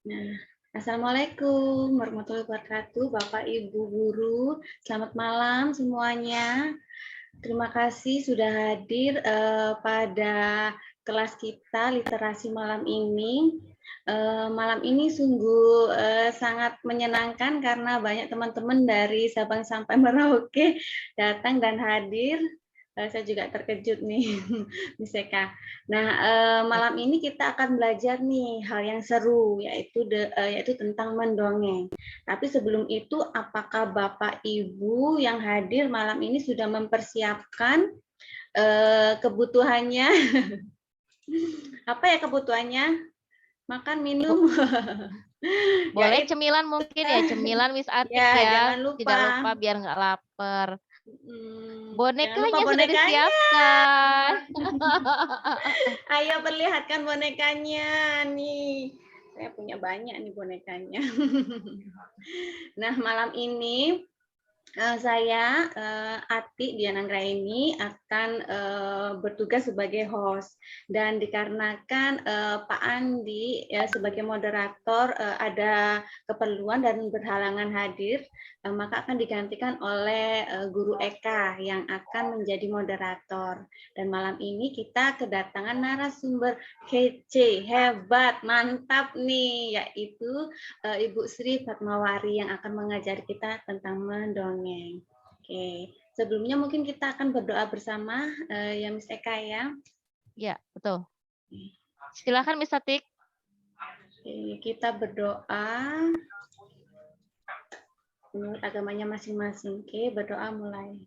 Nah, Assalamualaikum warahmatullahi wabarakatuh, Bapak Ibu Guru. Selamat malam semuanya. Terima kasih sudah hadir pada kelas kita literasi malam ini. Malam ini sungguh sangat menyenangkan karena banyak teman-teman dari Sabang sampai Merauke datang dan hadir. Saya juga terkejut nih, Miss Eka. Nah, malam ini kita akan belajar nih hal yang seru, yaitu tentang mendongeng. Tapi sebelum itu, apakah Bapak Ibu yang hadir malam ini sudah mempersiapkan kebutuhannya? Apa ya kebutuhannya? Makan, minum. Boleh Yaitu, cemilan mungkin ya, cemilan Miss Atik ya, ya. jangan Tidak lupa. lupa biar nggak lapar. Jangan lupa Bonekanya sudah bonekanya. disiapkan. Ayo perlihatkan bonekanya nih. Saya punya banyak nih bonekanya. Nah, malam ini saya Ati Diananggraini akan bertugas sebagai host dan dikarenakan Pak Andi ya sebagai moderator ada keperluan dan berhalangan hadir, maka akan digantikan oleh Guru Eka yang akan menjadi moderator. Dan malam ini kita kedatangan narasumber kece, hebat, mantap nih, yaitu Ibu Sri Fatmawari yang akan mengajar kita tentang mendongeng. Oke, sebelumnya mungkin kita akan berdoa bersama ya Miss Eka ya. Ya, betul. Silakan Miss Atik. Oke, kita berdoa menurut agamanya masing-masing. Oke, berdoa mulai.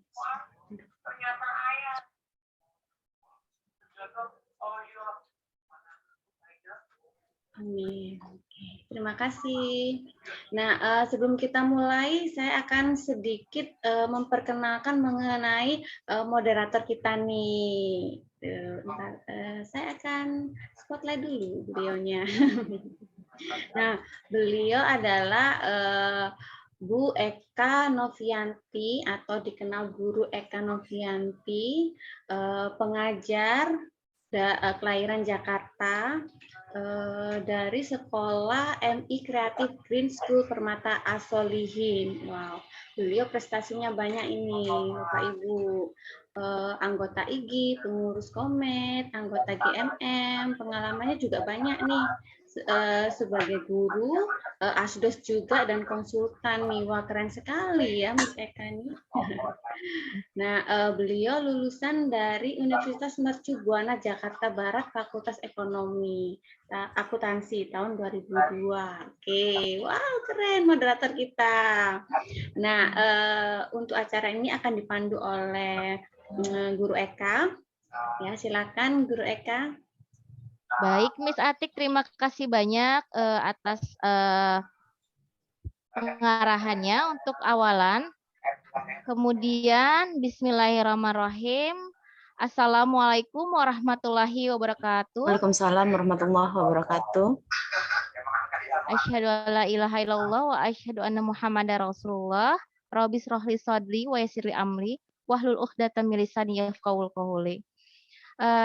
Amin. Oke, terima kasih. Nah, sebelum kita mulai, saya akan sedikit memperkenalkan mengenai moderator kita nih. Saya akan spotlight dulu beliaunya. Nah, beliau adalah Bu Eka Novianti atau dikenal Guru Eka Novianti, pengajar kelahiran Jakarta, dari sekolah MI Kreatif Green School Permata As-Solihin. Wow, beliau prestasinya banyak ini, Bapak Ibu. Anggota IGI, pengurus Komet, anggota GMM, pengalamannya juga banyak nih sebagai guru, asdos juga dan konsultan nih. Wah, keren sekali ya Miss Eka nih. Nah, beliau lulusan dari Universitas Mercu Buana Jakarta Barat, Fakultas Ekonomi Akuntansi tahun 2002. Oke, wow keren moderator kita. Nah, untuk acara ini akan dipandu oleh Guru Eka. Ya, silakan Guru Eka. Baik Miss Atik, terima kasih banyak atas pengarahannya untuk awalan. Kemudian bismillahirrahmanirrahim. Assalamualaikum warahmatullahi wabarakatuh. Waalaikumsalam warahmatullahi wabarakatuh. Asyhadu alla ilaha illallah wa asyhadu anna Muhammadar Rasulullah. Rabbi shrahli sadri wa yassirli amri wahlul 'uqdatam min lisani yafqahul qawli.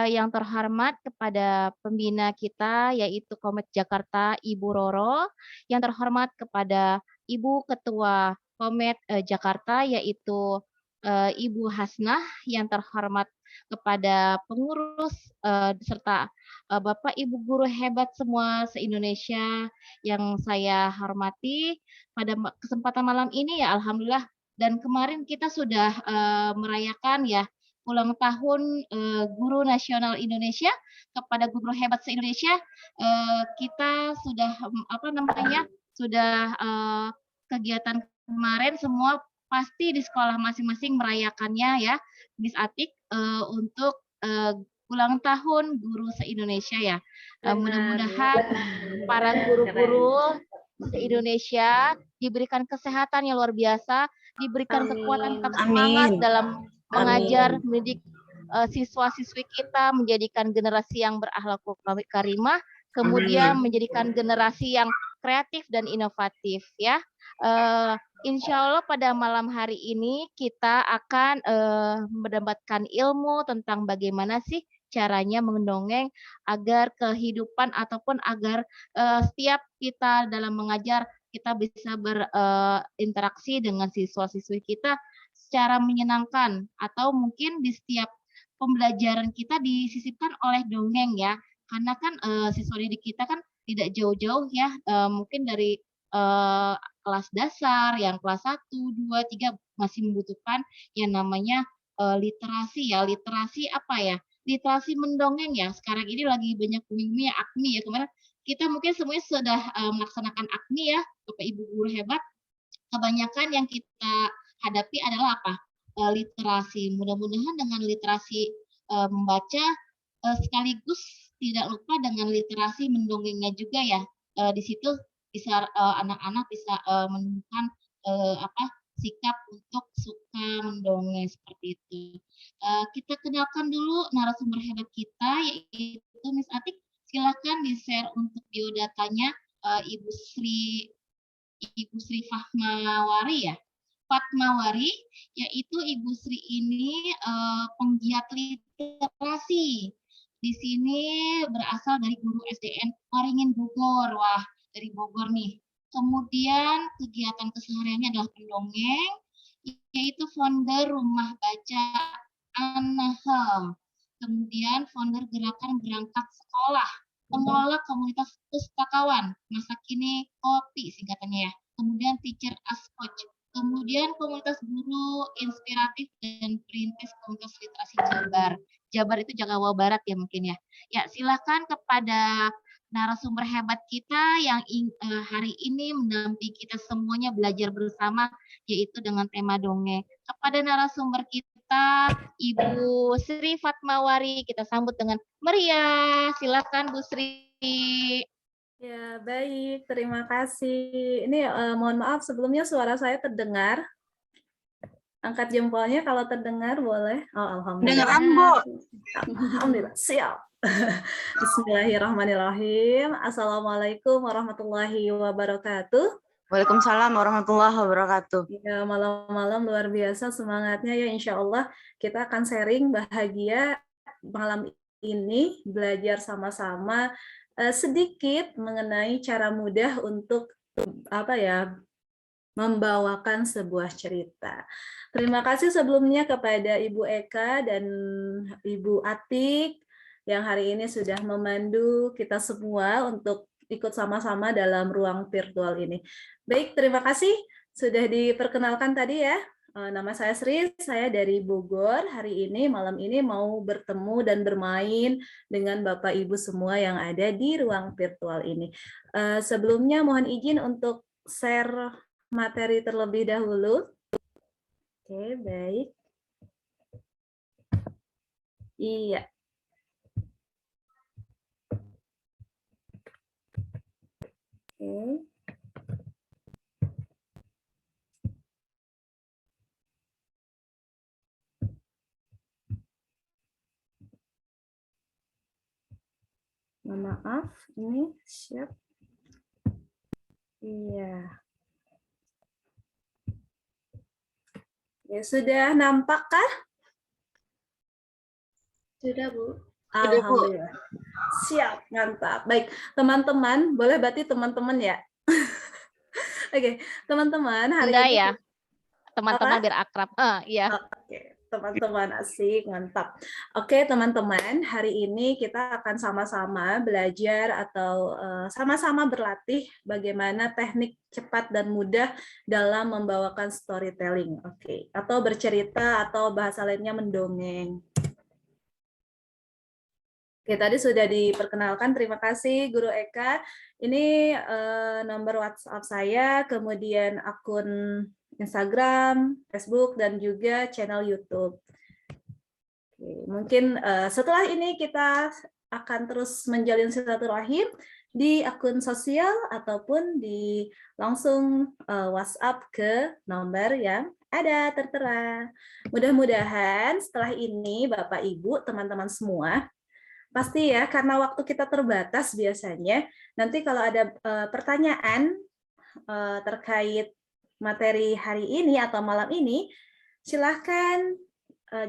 Yang terhormat kepada pembina kita yaitu Komet Jakarta Ibu Roro, yang terhormat kepada Ibu Ketua Komet Jakarta yaitu Ibu Hasnah, yang terhormat kepada pengurus serta Bapak Ibu guru hebat semua se-Indonesia yang saya hormati pada kesempatan malam ini ya alhamdulillah, dan kemarin kita sudah merayakan ya ulang tahun Guru Nasional Indonesia kepada guru hebat se-Indonesia. Kita sudah sudah kegiatan kemarin semua pasti di sekolah masing-masing merayakannya ya Miss Atik, untuk ulang tahun guru se-Indonesia ya. Mudah-mudahan para guru-guru se-Indonesia diberikan kesehatan yang luar biasa, diberikan kekuatan tetap semangat dalam mengajar, mendidik siswa-siswi kita, menjadikan generasi yang berakhlakul karimah, kemudian menjadikan generasi yang kreatif dan inovatif ya. Insya Allah pada malam hari ini kita akan mendapatkan ilmu tentang bagaimana sih caranya mendongeng agar kehidupan ataupun agar setiap kita dalam mengajar kita bisa berinteraksi dengan siswa-siswi kita secara menyenangkan, atau mungkin di setiap pembelajaran kita disisipkan oleh dongeng ya, karena kan siswa didik kita kan tidak jauh-jauh ya, mungkin dari kelas dasar yang kelas 1, 2, 3 masih membutuhkan yang namanya literasi ya. Literasi apa ya? Literasi mendongeng ya. Sekarang ini lagi banyak booming-nya AKMI ya. Kemarin kita mungkin semuanya sudah melaksanakan AKMI ya, Bapak Ibu guru hebat. Kebanyakan yang kita hadapi adalah apa? Literasi. Mudah-mudahan dengan literasi membaca sekaligus tidak lupa dengan literasi mendongengnya juga ya. Di situ bisa anak-anak bisa menemukan sikap untuk suka mendongeng seperti itu. Kita kenalkan dulu narasumber hebat kita, yaitu Miss Atik. Silakan di-share untuk biodatanya Ibu Sri Fatmawari ya. Fatmawari, yaitu Ibu Sri ini penggiat literasi. Di sini berasal dari guru SDN Waringin Bogor. Wah, dari Bogor nih. Kemudian kegiatan kesehariannya adalah pendongeng, yaitu founder Rumah Baca Anahem. Kemudian founder Gerakan Berangkat Sekolah, pengelola komunitas pustakawan, masa kini kopi singkatannya ya. Kemudian teacher as coach. Kemudian komunitas guru inspiratif dan perintis komunitas literasi Jabar. Jabar itu Jawa Barat ya mungkin ya. Ya, silakan kepada narasumber hebat kita yang hari ini mendampingi kita semuanya belajar bersama, yaitu dengan tema dongeng. Kepada narasumber kita, Ibu Sri Fatmawari, kita sambut dengan meriah. Silakan Bu Sri. Ya, baik. Terima kasih. Ini mohon maaf sebelumnya suara saya terdengar. Angkat jempolnya kalau terdengar boleh. Oh, alhamdulillah. Dengeran, Bu. Alhamdulillah. Siap. Bismillahirrahmanirrahim. Assalamualaikum warahmatullahi wabarakatuh. Waalaikumsalam warahmatullahi wabarakatuh. Ya, malam-malam luar biasa semangatnya ya, insya Allah kita akan sharing bahagia malam ini, belajar sama-sama sedikit mengenai cara mudah untuk membawakan sebuah cerita. Terima kasih sebelumnya kepada Ibu Eka dan Ibu Atik yang hari ini sudah memandu kita semua untuk ikut sama-sama dalam ruang virtual ini. Baik, terima kasih sudah diperkenalkan tadi ya. Nama saya Sri, saya dari Bogor. Hari ini, malam ini mau bertemu dan bermain dengan Bapak Ibu semua yang ada di ruang virtual ini. Sebelumnya mohon izin untuk share materi terlebih dahulu. Oke, baik. Iya. Oke. Mohon maaf, ini siap. Iya. Ya, sudah nampak kah? Sudah, Bu. Alhamdulillah. Siap, mantap. Baik, teman-teman, boleh berarti teman-teman ya? Oke, teman-teman, hari Enggak ini ya, teman-teman biar akrab. Iya. Oke, teman-teman, asik, mantap. Oke, teman-teman, hari ini kita akan sama-sama belajar atau sama-sama berlatih bagaimana teknik cepat dan mudah dalam membawakan storytelling. Oke, atau bercerita atau bahasa lainnya mendongeng. Oke, tadi sudah diperkenalkan. Terima kasih, Guru Eka. Ini nomor WhatsApp saya, kemudian akun Instagram, Facebook, dan juga channel YouTube. Oke, mungkin setelah ini kita akan terus menjalin silaturahim di akun sosial ataupun di langsung WhatsApp ke nomor yang ada tertera. Mudah-mudahan setelah ini Bapak Ibu, teman-teman semua, pasti ya, karena waktu kita terbatas biasanya, nanti kalau ada pertanyaan terkait materi hari ini atau malam ini, silahkan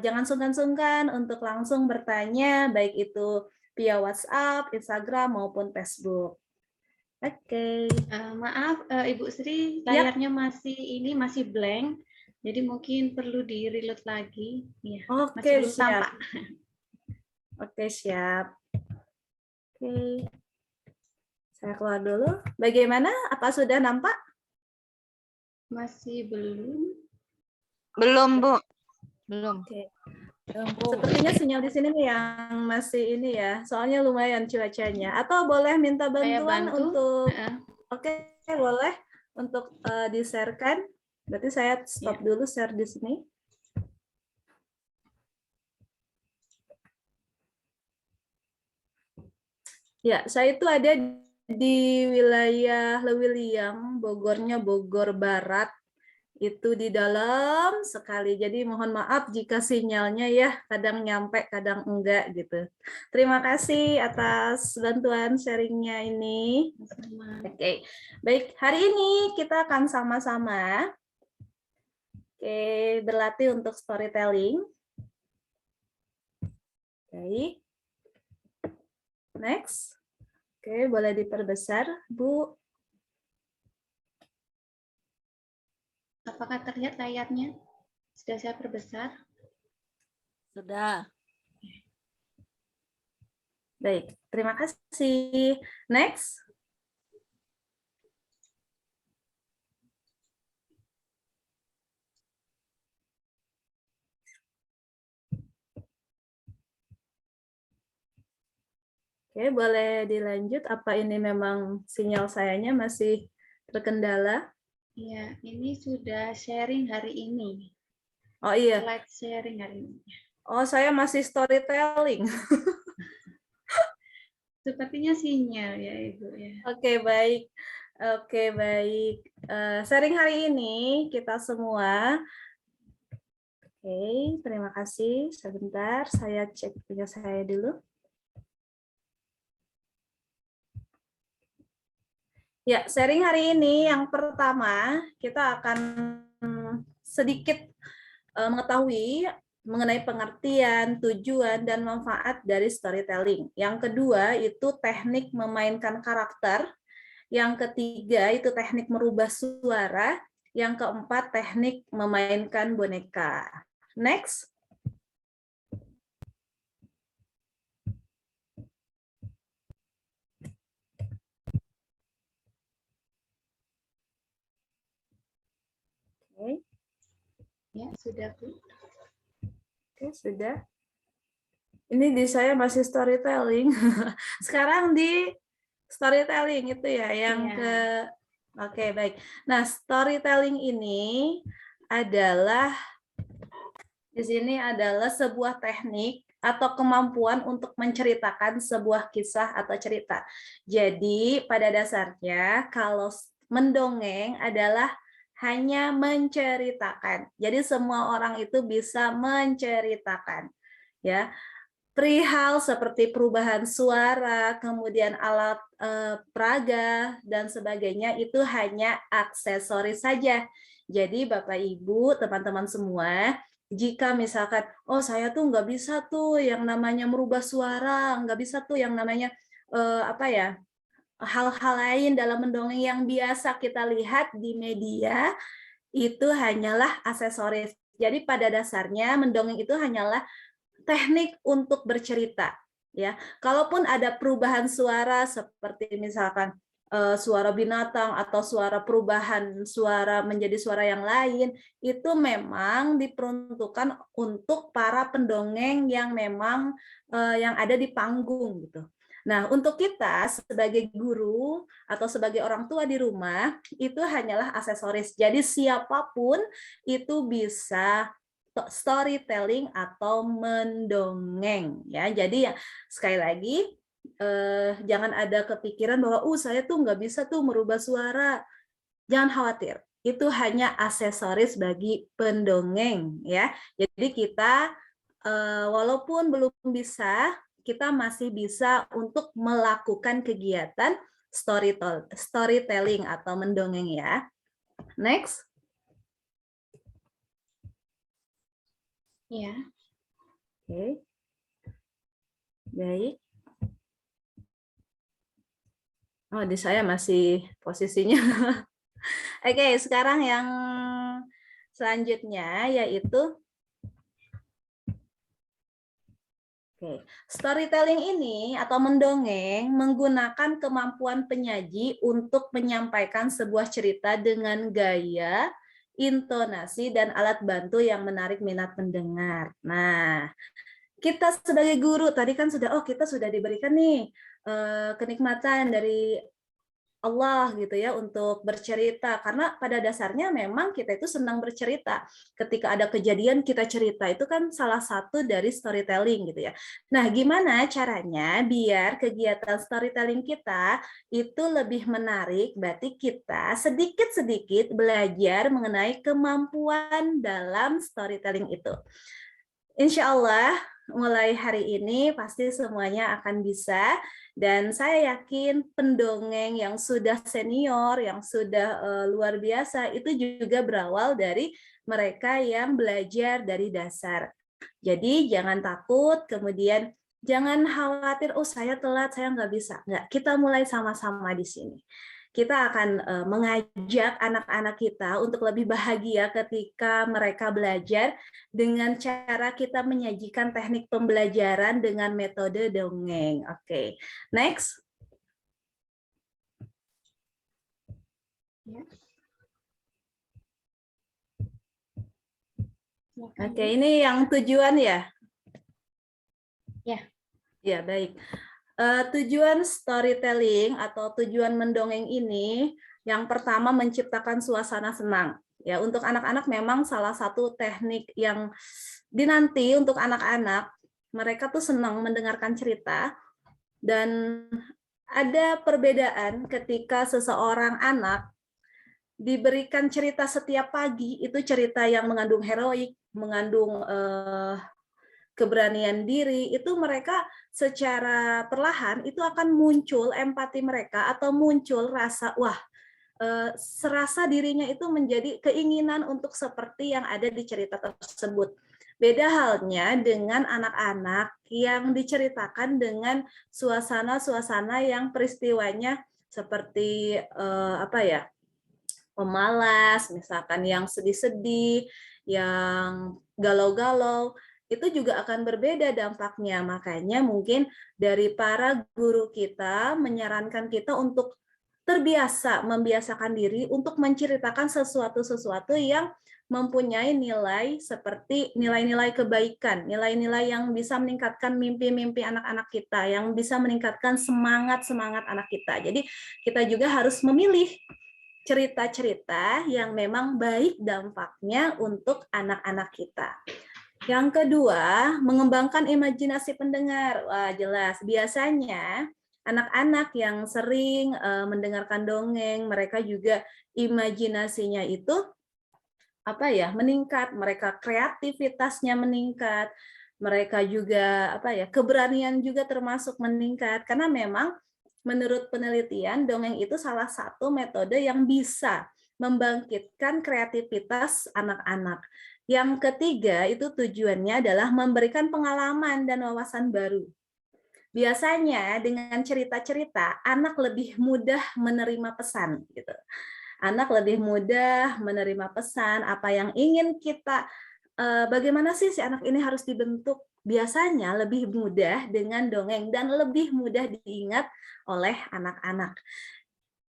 jangan sungkan-sungkan untuk langsung bertanya, baik itu via WhatsApp, Instagram, maupun Facebook. Oke. Maaf, Ibu Sri, layarnya masih blank, jadi mungkin perlu di-reload lagi. Ya, Oke, masih belum siap. tampak. Oke, siap. Oke. Saya keluar dulu. Bagaimana? Apa sudah nampak? Masih belum. Belum, Bu. Belum. Oke. Sepertinya sinyal di sini nih yang masih ini ya. Soalnya lumayan cuacanya. Atau boleh minta Saya bantuan bantu. untuk Oke, boleh untuk di-share-kan. Berarti saya stop dulu share di sini. Ya, saya itu ada di wilayah Lewiliang, Bogornya Bogor Barat. Itu di dalam sekali. Jadi mohon maaf jika sinyalnya ya kadang nyampe, kadang enggak gitu. Terima kasih atas bantuan sharingnya ini. Oke, baik. Hari ini kita akan sama-sama berlatih untuk storytelling. Oke. Next. Oke, boleh diperbesar, Bu. Apakah terlihat layarnya? Sudah saya perbesar? Sudah. Baik, terima kasih. Next. Oke, boleh dilanjut. Apa ini memang sinyal sayanya masih terkendala? Iya, ini sudah sharing hari ini. Oh iya. Slide sharing hari ini. Oh, saya masih storytelling. Sepertinya sinyal ya, Ibu ya. Oke, baik. Oke, baik. Sharing hari ini kita semua. Oke, terima kasih. Sebentar, saya cek punya saya dulu. Ya, sharing hari ini yang pertama kita akan sedikit mengetahui mengenai pengertian, tujuan, dan manfaat dari storytelling. Yang kedua itu teknik memainkan karakter. Yang ketiga itu teknik merubah suara. Yang keempat teknik memainkan boneka. Next. Oke. Ya, sudah, Bu. Oke, sudah. Ini di saya masih storytelling. Sekarang di storytelling itu ya yang Oke, baik. Nah, storytelling ini adalah di sini adalah sebuah teknik atau kemampuan untuk menceritakan sebuah kisah atau cerita. Jadi, pada dasarnya kalau mendongeng adalah hanya menceritakan. Jadi semua orang itu bisa menceritakan. Ya. Perihal seperti perubahan suara, kemudian alat peraga, dan sebagainya itu hanya aksesoris saja. Jadi Bapak Ibu, teman-teman semua, jika misalkan, oh saya tuh nggak bisa tuh yang namanya merubah suara, nggak bisa tuh yang namanya hal-hal lain dalam mendongeng yang biasa kita lihat di media, itu hanyalah aksesoris. Jadi pada dasarnya mendongeng itu hanyalah teknik untuk bercerita, ya. Kalaupun ada perubahan suara seperti misalkan suara binatang atau suara perubahan suara menjadi suara yang lain, itu memang diperuntukkan untuk para pendongeng yang memang yang ada di panggung gitu. Nah, untuk kita sebagai guru atau sebagai orang tua di rumah itu hanyalah aksesoris. Jadi siapapun itu bisa storytelling atau mendongeng ya. Jadi ya sekali lagi jangan ada kepikiran bahwa saya tuh nggak bisa tuh merubah suara. Jangan khawatir, itu hanya aksesoris bagi pendongeng ya. Jadi kita walaupun belum bisa, kita masih bisa untuk melakukan kegiatan storytelling atau mendongeng ya. Next. Ya, Oke. Baik. Oh, di saya masih posisinya. Oke, sekarang yang selanjutnya yaitu storytelling ini atau mendongeng menggunakan kemampuan penyaji untuk menyampaikan sebuah cerita dengan gaya, intonasi, dan alat bantu yang menarik minat pendengar. Nah, kita sebagai guru tadi kan kita sudah diberikan nih kenikmatan dari Allah gitu ya untuk bercerita, karena pada dasarnya memang kita itu senang bercerita. Ketika ada kejadian kita cerita, itu kan salah satu dari storytelling gitu ya. Nah, gimana caranya biar kegiatan storytelling kita itu lebih menarik? Berarti kita sedikit-sedikit belajar mengenai kemampuan dalam storytelling itu. Insya Allah mulai hari ini pasti semuanya akan bisa, dan saya yakin pendongeng yang sudah senior, yang sudah luar biasa, itu juga berawal dari mereka yang belajar dari dasar. Jadi jangan takut, kemudian jangan khawatir, oh saya telat, saya nggak bisa. Nggak, kita mulai sama-sama di sini. Kita akan mengajak anak-anak kita untuk lebih bahagia ketika mereka belajar dengan cara kita menyajikan teknik pembelajaran dengan metode dongeng. Oke, next. Oke, ini yang tujuan ya? Ya. Ya, baik. Tujuan storytelling atau tujuan mendongeng ini yang pertama menciptakan suasana senang. Ya, untuk anak-anak memang salah satu teknik yang dinanti untuk anak-anak, mereka tuh senang mendengarkan cerita, dan ada perbedaan ketika seseorang anak diberikan cerita setiap pagi, itu cerita yang mengandung heroik, mengandung keberanian diri, itu mereka secara perlahan itu akan muncul empati mereka atau muncul rasa serasa dirinya itu menjadi keinginan untuk seperti yang ada di cerita tersebut. Beda halnya dengan anak-anak yang diceritakan dengan suasana-suasana yang peristiwanya seperti pemalas, misalkan yang sedih-sedih, yang galau-galau, itu juga akan berbeda dampaknya. Makanya mungkin dari para guru kita menyarankan kita untuk membiasakan diri untuk menceritakan sesuatu-sesuatu yang mempunyai nilai seperti nilai-nilai kebaikan, nilai-nilai yang bisa meningkatkan mimpi-mimpi anak-anak kita, yang bisa meningkatkan semangat-semangat anak kita. Jadi kita juga harus memilih cerita-cerita yang memang baik dampaknya untuk anak-anak kita. Yang kedua, mengembangkan imajinasi pendengar. Wah, jelas. Biasanya anak-anak yang sering mendengarkan dongeng, mereka juga imajinasinya itu meningkat, mereka kreativitasnya meningkat, mereka juga keberanian juga termasuk meningkat, karena memang menurut penelitian dongeng itu salah satu metode yang bisa membangkitkan kreativitas anak-anak. Yang ketiga itu tujuannya adalah memberikan pengalaman dan wawasan baru. Biasanya dengan cerita-cerita anak lebih mudah menerima pesan gitu. Anak lebih mudah menerima pesan apa yang ingin kita bagaimana sih si anak ini harus dibentuk. Biasanya lebih mudah dengan dongeng dan lebih mudah diingat oleh anak-anak.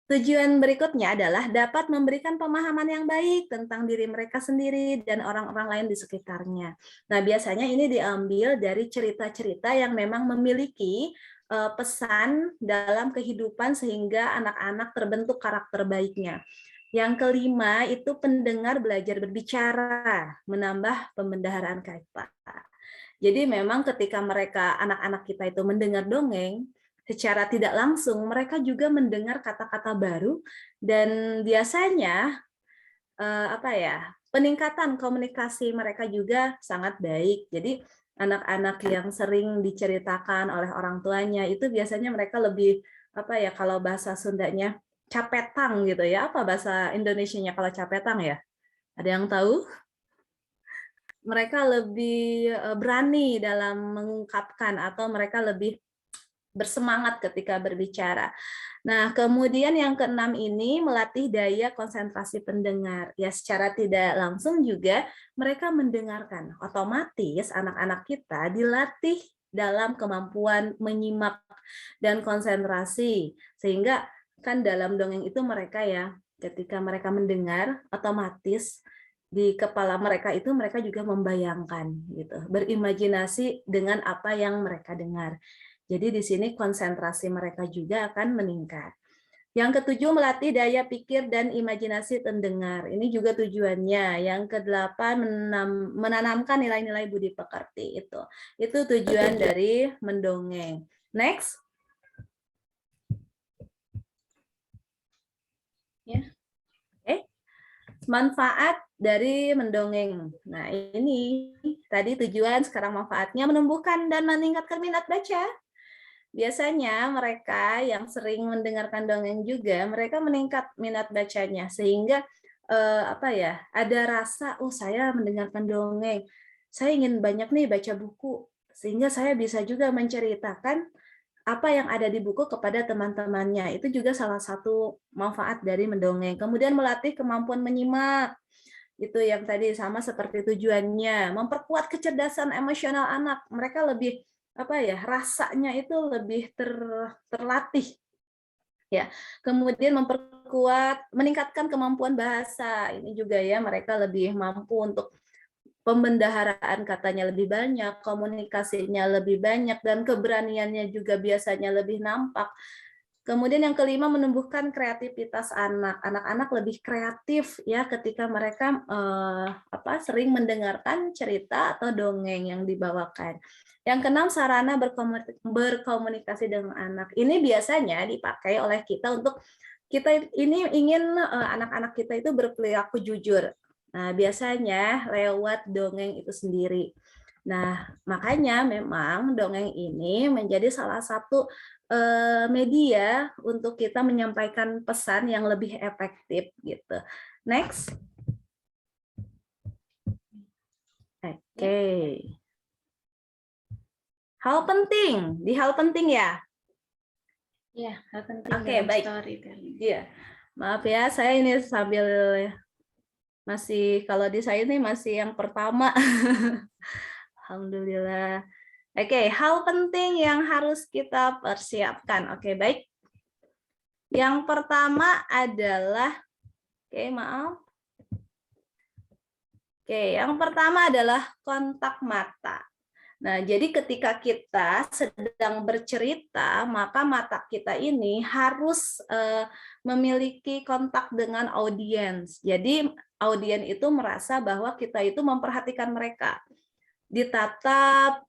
Tujuan berikutnya adalah dapat memberikan pemahaman yang baik tentang diri mereka sendiri dan orang-orang lain di sekitarnya. Nah, biasanya ini diambil dari cerita-cerita yang memang memiliki pesan dalam kehidupan sehingga anak-anak terbentuk karakter baiknya. Yang kelima itu pendengar belajar berbicara, menambah pembendaharaan kata. Jadi memang ketika anak-anak kita itu mendengar dongeng, secara tidak langsung mereka juga mendengar kata-kata baru, dan biasanya peningkatan komunikasi mereka juga sangat baik. Jadi anak-anak yang sering diceritakan oleh orang tuanya itu biasanya mereka lebih kalau bahasa Sundanya capetang gitu ya. Apa bahasa Indonesianya kalau capetang ya? Ada yang tahu? mereka lebih berani dalam mengungkapkan atau mereka lebih bersemangat ketika berbicara. Nah, kemudian yang keenam ini melatih daya konsentrasi pendengar. Ya, secara tidak langsung juga mereka mendengarkan. Otomatis anak-anak kita dilatih dalam kemampuan menyimak dan konsentrasi. Sehingga kan dalam dongeng itu mereka ya, ketika mereka mendengar, otomatis di kepala mereka itu mereka juga membayangkan gitu, berimajinasi dengan apa yang mereka dengar. Jadi di sini konsentrasi mereka juga akan meningkat. Yang ketujuh, melatih daya pikir dan imajinasi pendengar. Ini juga tujuannya. Yang kedelapan, menanamkan nilai-nilai budi pekerti. Itu tujuan dari mendongeng. Next. Ya. Oke. Manfaat dari mendongeng. Nah, ini tadi tujuan, sekarang manfaatnya menumbuhkan dan meningkatkan minat baca. Biasanya mereka yang sering mendengarkan dongeng juga, mereka meningkat minat bacanya sehingga ada rasa, oh saya mendengarkan dongeng, saya ingin banyak nih baca buku, sehingga saya bisa juga menceritakan apa yang ada di buku kepada teman-temannya. Itu juga salah satu manfaat dari mendongeng. Kemudian melatih kemampuan menyimak. Itu yang tadi sama seperti tujuannya, memperkuat kecerdasan emosional anak. Mereka lebih rasanya itu lebih terlatih. Ya. Kemudian meningkatkan kemampuan bahasa. Ini juga ya, mereka lebih mampu untuk pembendaharaan katanya lebih banyak, komunikasinya lebih banyak, dan keberaniannya juga biasanya lebih nampak. Kemudian yang kelima, menumbuhkan kreativitas anak. Anak-anak lebih kreatif ya ketika mereka sering mendengarkan cerita atau dongeng yang dibawakan. Yang keenam, sarana berkomunikasi dengan anak. Ini biasanya dipakai oleh kita untuk kita ini ingin anak-anak kita itu berperilaku jujur. Nah, biasanya lewat dongeng itu sendiri. Nah, makanya memang dongeng ini menjadi salah satu media untuk kita menyampaikan pesan yang lebih efektif gitu. Next. Oke. Hal penting, di hal penting ya. Ya, hal penting. Oke, baik. Iya. Maaf ya, saya ini sambil kalau di saya ini masih yang pertama. Alhamdulillah. Oke, hal penting yang harus kita persiapkan. Oke, baik. Yang pertama adalah, yang pertama adalah kontak mata. Nah, jadi ketika kita sedang bercerita, maka mata kita ini harus memiliki kontak dengan audiens. Jadi audiens itu merasa bahwa kita itu memperhatikan mereka. Ditatap,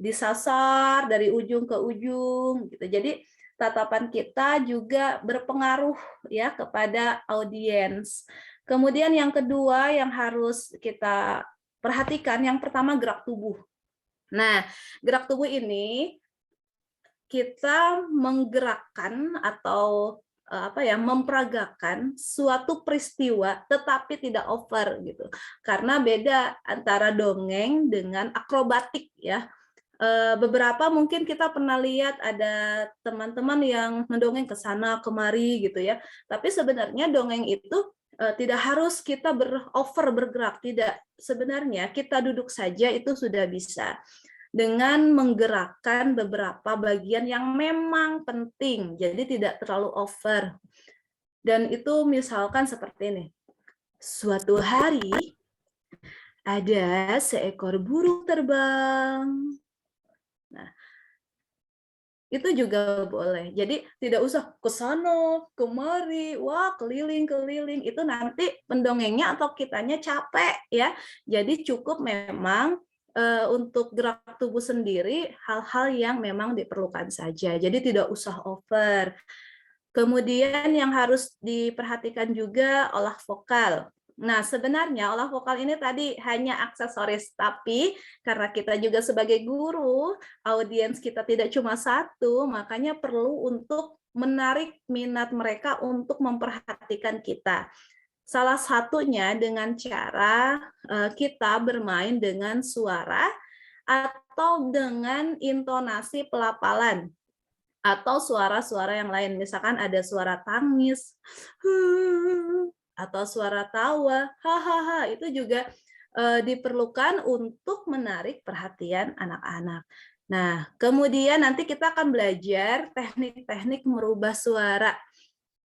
disasar dari ujung ke ujung gitu. Jadi tatapan kita juga berpengaruh ya kepada audiens. Kemudian yang kedua yang harus kita perhatikan, yang pertama gerak tubuh. Nah, gerak tubuh ini kita menggerakkan atau memperagakan suatu peristiwa tetapi tidak over gitu. Karena beda antara dongeng dengan akrobatik ya. Beberapa mungkin kita pernah lihat ada teman-teman yang mendongeng ke sana kemari gitu ya. Tapi sebenarnya dongeng itu tidak harus kita bergerak, tidak. Sebenarnya kita duduk saja itu sudah bisa dengan menggerakkan beberapa bagian yang memang penting, jadi tidak terlalu over. Dan itu misalkan seperti ini. Suatu hari ada seekor burung terbang. Nah, itu juga boleh. Jadi tidak usah ke sana, kemari, wah keliling-keliling. Itu nanti pendongengnya atau kitanya capek ya. Jadi cukup memang untuk gerak tubuh sendiri hal-hal yang memang diperlukan saja. Jadi tidak usah over. Kemudian yang harus diperhatikan juga olah vokal. Nah, sebenarnya olah vokal ini tadi hanya aksesoris, tapi karena kita juga sebagai guru, audiens kita tidak cuma satu, makanya perlu untuk menarik minat mereka untuk memperhatikan kita. Salah satunya dengan cara kita bermain dengan suara atau dengan intonasi pelapalan atau suara-suara yang lain. Misalkan ada suara tangis atau suara tawa, hahaha, itu juga diperlukan untuk menarik perhatian anak-anak. Nah, kemudian nanti kita akan belajar teknik-teknik merubah suara.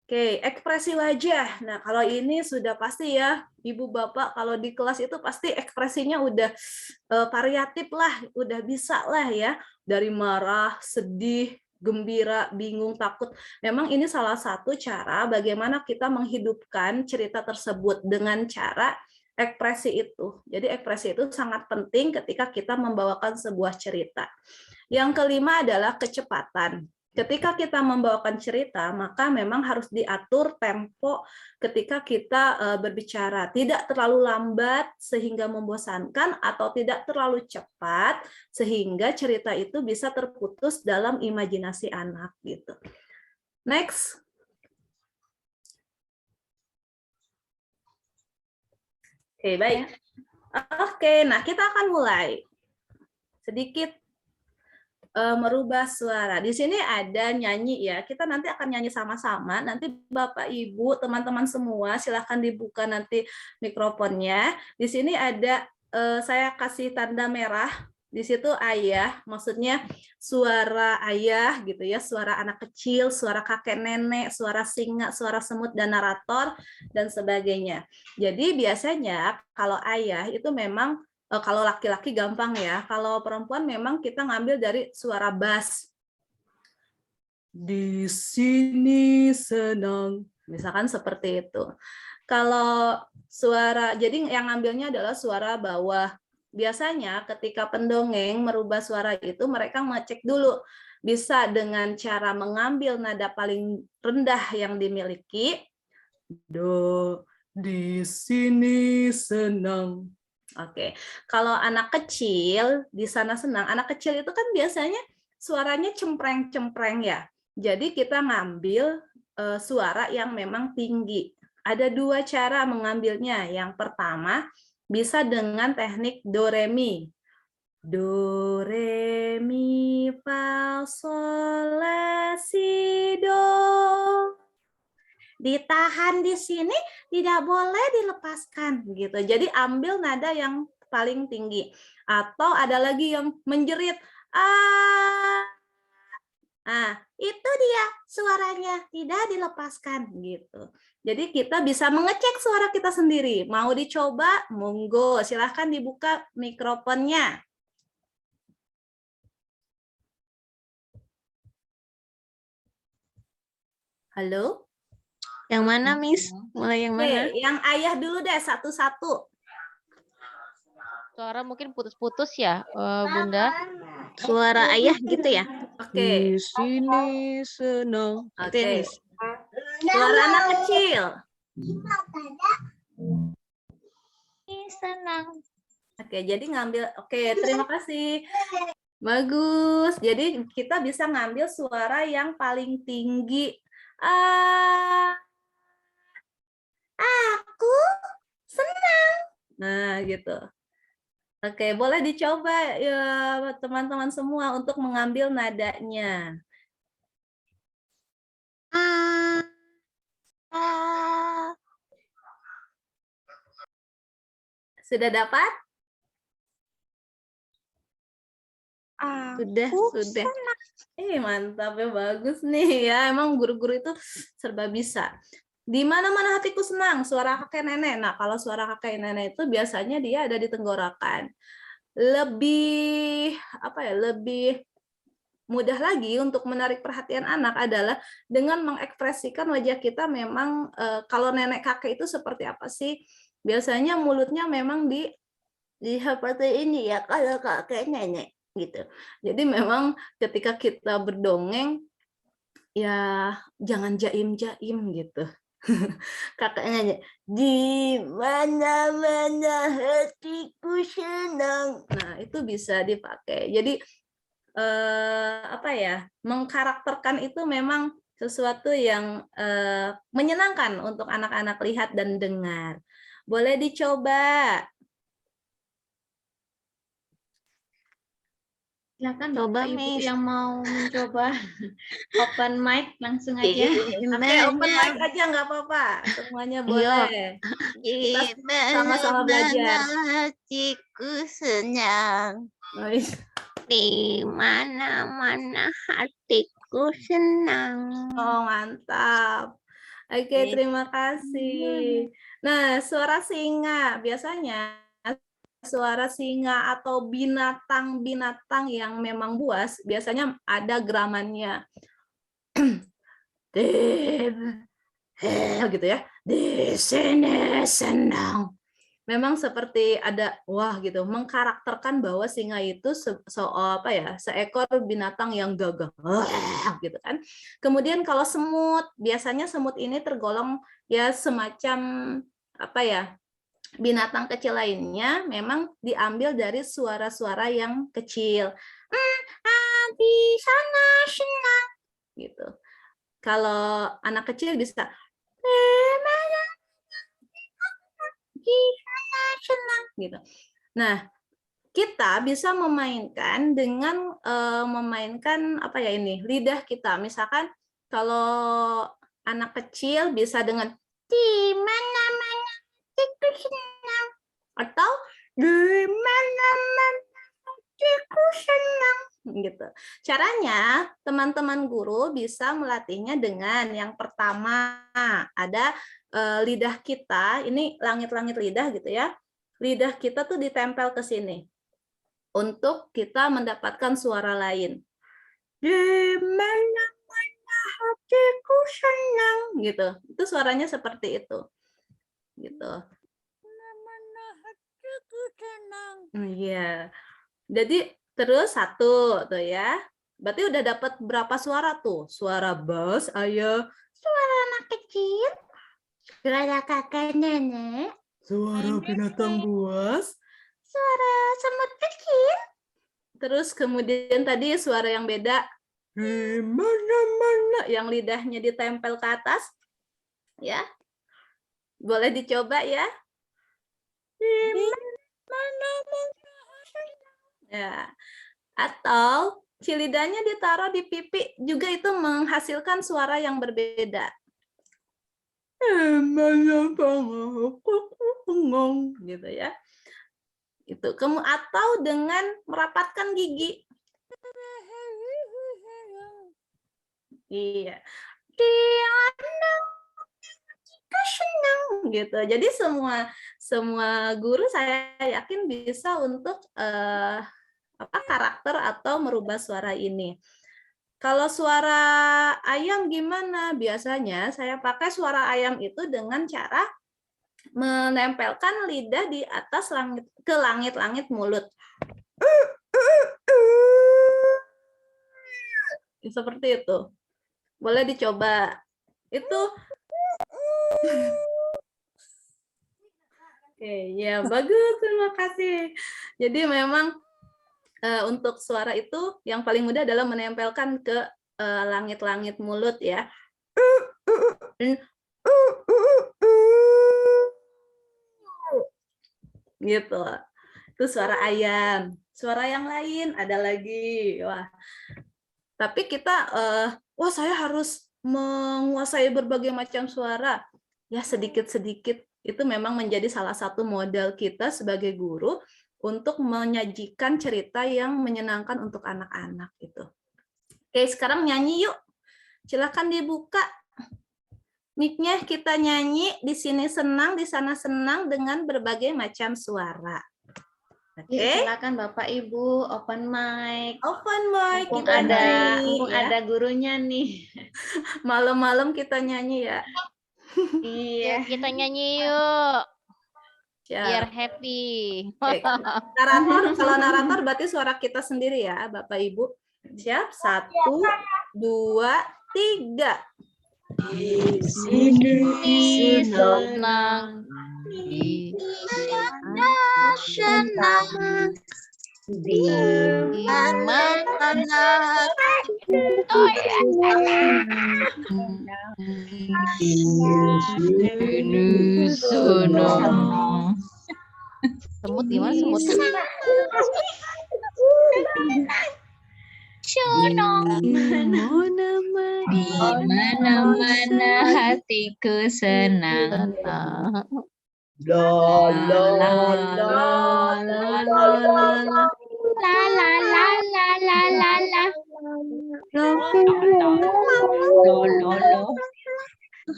Oke, ekspresi wajah. Nah, kalau ini sudah pasti ya, Ibu Bapak kalau di kelas itu pasti ekspresinya udah variatif lah, udah bisa lah ya. Dari marah, sedih, gembira, bingung, takut. Memang ini salah satu cara bagaimana kita menghidupkan cerita tersebut dengan cara ekspresi itu. Jadi ekspresi itu sangat penting ketika kita membawakan sebuah cerita. Yang kelima adalah kecepatan. Ketika kita membawakan cerita, maka memang harus diatur tempo ketika kita berbicara. Tidak terlalu lambat sehingga membosankan atau tidak terlalu cepat sehingga cerita itu bisa terputus dalam imajinasi anak gitu. Next. Oke, baik. Oke, nah kita akan mulai. Sedikit merubah suara. Di sini ada nyanyi ya. Kita nanti akan nyanyi sama-sama. Nanti Bapak Ibu, teman-teman semua silahkan dibuka nanti mikrofonnya. Di sini ada saya kasih tanda merah. Di situ ayah, maksudnya suara ayah gitu ya, suara anak kecil, suara kakek nenek, suara singa, suara semut dan narator dan sebagainya. Jadi biasanya kalau ayah itu memang kalau laki-laki gampang ya, kalau perempuan memang kita ngambil dari suara bass. Di sini senang, misalkan seperti itu. Kalau suara, jadi yang ngambilnya adalah suara bawah. Biasanya ketika pendongeng merubah suara itu mereka ngecek dulu. Bisa dengan cara mengambil nada paling rendah yang dimiliki. Do, di sini senang. Oke, kalau anak kecil di sana senang, anak kecil itu kan biasanya suaranya cempreng-cempreng ya. Jadi kita ngambil suara yang memang tinggi. Ada dua cara mengambilnya. Yang pertama bisa dengan teknik do re mi. Do re mi fa sol la si do. Ditahan di sini, tidak boleh dilepaskan gitu. Jadi ambil nada yang paling tinggi. Atau ada lagi yang menjerit. Nah, itu dia suaranya, tidak dilepaskan gitu. Jadi kita bisa mengecek suara kita sendiri. Mau dicoba? Monggo, silahkan dibuka mikrofonnya. Halo? Yang mana, Miss? Mulai yang mana? Oke, yang ayah dulu deh, satu-satu. Suara mungkin putus-putus ya, Bunda. Suara ayah gitu ya? Oke. Di sini senang. Oke. Suara anak kecil. Senang. Oke, jadi ngambil. Oke, terima kasih. Bagus. Jadi kita bisa ngambil suara yang paling tinggi. Aku senang. Nah, gitu. Oke, boleh dicoba ya teman-teman semua untuk mengambil nadanya. Sudah dapat? Sudah. Mantap ya, bagus nih ya. Emang guru-guru itu serba bisa. Di mana-mana hatiku senang, suara kakek nenek. Nah, kalau suara kakek nenek itu biasanya dia ada di tenggorokan. Lebih lebih mudah lagi untuk menarik perhatian anak adalah dengan mengekspresikan wajah kita memang kalau nenek kakek itu seperti apa sih? Biasanya mulutnya memang di seperti ini ya kalau kakek nenek gitu. Jadi memang ketika kita berdongeng ya jangan jaim-jaim gitu. Kakaknya di mana-mana hatiku senang. Nah, itu bisa dipakai. Jadi mengkarakterkan itu memang sesuatu yang menyenangkan untuk anak-anak lihat dan dengar. Boleh dicoba. Silakan Coba, Bapak Ibu Miss. yang mau mencoba. Open mic langsung aja. Oke, open mic aja nggak apa-apa. Semuanya boleh. Kita sama-sama belajar. Hatiku senang. Di mana-mana hatiku senang. Oh, mantap. Oke, terima kasih. Nah, suara singa. Biasanya suara singa atau binatang-binatang yang memang buas, biasanya ada geramannya. Gitu ya. Di sini senang. Memang seperti ada wah gitu, mengkarakterkan bahwa singa itu seekor binatang yang gagah gitu kan. Kemudian kalau semut, biasanya semut ini tergolong ya semacam binatang kecil lainnya, memang diambil dari suara-suara yang kecil. Di sana senang gitu. Kalau anak kecil bisa senang gitu. Nah, kita bisa memainkan dengan memainkan lidah kita. Misalkan kalau anak kecil bisa dengan di mana-mana hatiku senang, atau di mana-mana hatiku senang gitu. Caranya teman-teman guru bisa melatihnya dengan yang pertama ada lidah kita, ini langit-langit lidah gitu ya. Lidah kita tuh ditempel ke sini untuk kita mendapatkan suara lain. Di mana-mana hatiku senang gitu. Itu suaranya seperti itu. Gitu. Mana-mana hatiku senang. Iya. Jadi terus satu tuh ya. Berarti udah dapat berapa suara tuh? Suara bass, ayo. Suara anak kecil. Suara kakek nenek. Suara binatang buas. Suara semut kecil. Terus kemudian tadi suara yang beda. Mana-mana yang lidahnya ditempel ke atas. Ya. Boleh dicoba ya. Mana-mana. Ya. Atau si lidahnya ditaruh di pipi juga itu menghasilkan suara yang berbeda. Gitu ya. Itu atau dengan merapatkan gigi. Iya. Dia senang gitu. Jadi semua guru saya yakin bisa untuk karakter atau merubah suara ini. Kalau suara ayam gimana? Biasanya saya pakai suara ayam itu dengan cara menempelkan lidah di atas langit mulut. Seperti itu. Boleh dicoba. Itu. Oke, ya bagus. Terima kasih. Jadi memang untuk suara itu yang paling mudah adalah menempelkan ke langit-langit mulut ya. Gitu. Itu suara ayam. Suara yang lain ada lagi. Wah. Tapi kita saya harus menguasai berbagai macam suara. Ya sedikit-sedikit itu memang menjadi salah satu modal kita sebagai guru untuk menyajikan cerita yang menyenangkan untuk anak-anak itu. Oke, sekarang nyanyi yuk. Silakan dibuka mic-nya, kita nyanyi. Di sini senang, di sana senang dengan berbagai macam suara. Oke. Silakan Bapak Ibu open mic. Open mic. Mumpung ada gurunya nih. Malam-malam kita nyanyi ya. Iya. Kita nyanyi yuk. Biar happy. Narator, kalau narator berarti suara kita sendiri ya, Bapak Ibu. Siap? 1, 2, 3. Di sini senang. Di sana senang. Di mana Ini sono. Semut gimana semut? di mana-mana hatiku senang. La La la la la la la la la la la la. Lo lo lo.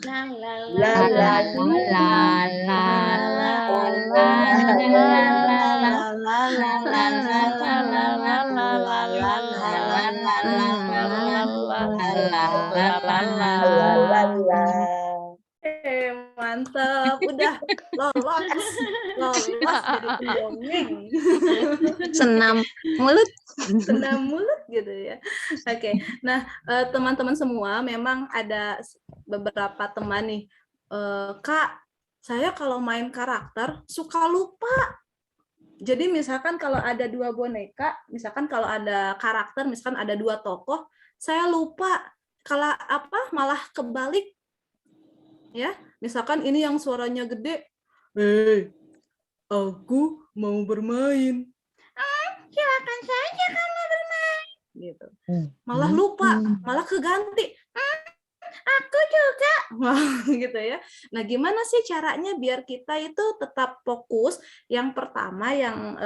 La la La la la la la Mantap, udah lolos jadi pendongeng. Senam mulut. Senam mulut gitu ya. Oke, nah teman-teman semua memang ada beberapa teman nih, Kak, saya kalau main karakter suka lupa. Jadi misalkan kalau ada 2 boneka, misalkan kalau ada karakter, misalkan ada 2 tokoh, saya lupa. Kalau apa malah kebalik. Ya, misalkan ini yang suaranya gede, aku mau bermain. Silakan saja kamu bermain. Gitu. Malah lupa, malah keganti. Aku juga. Gitu ya. Nah, gimana sih caranya biar kita itu tetap fokus? Yang pertama yang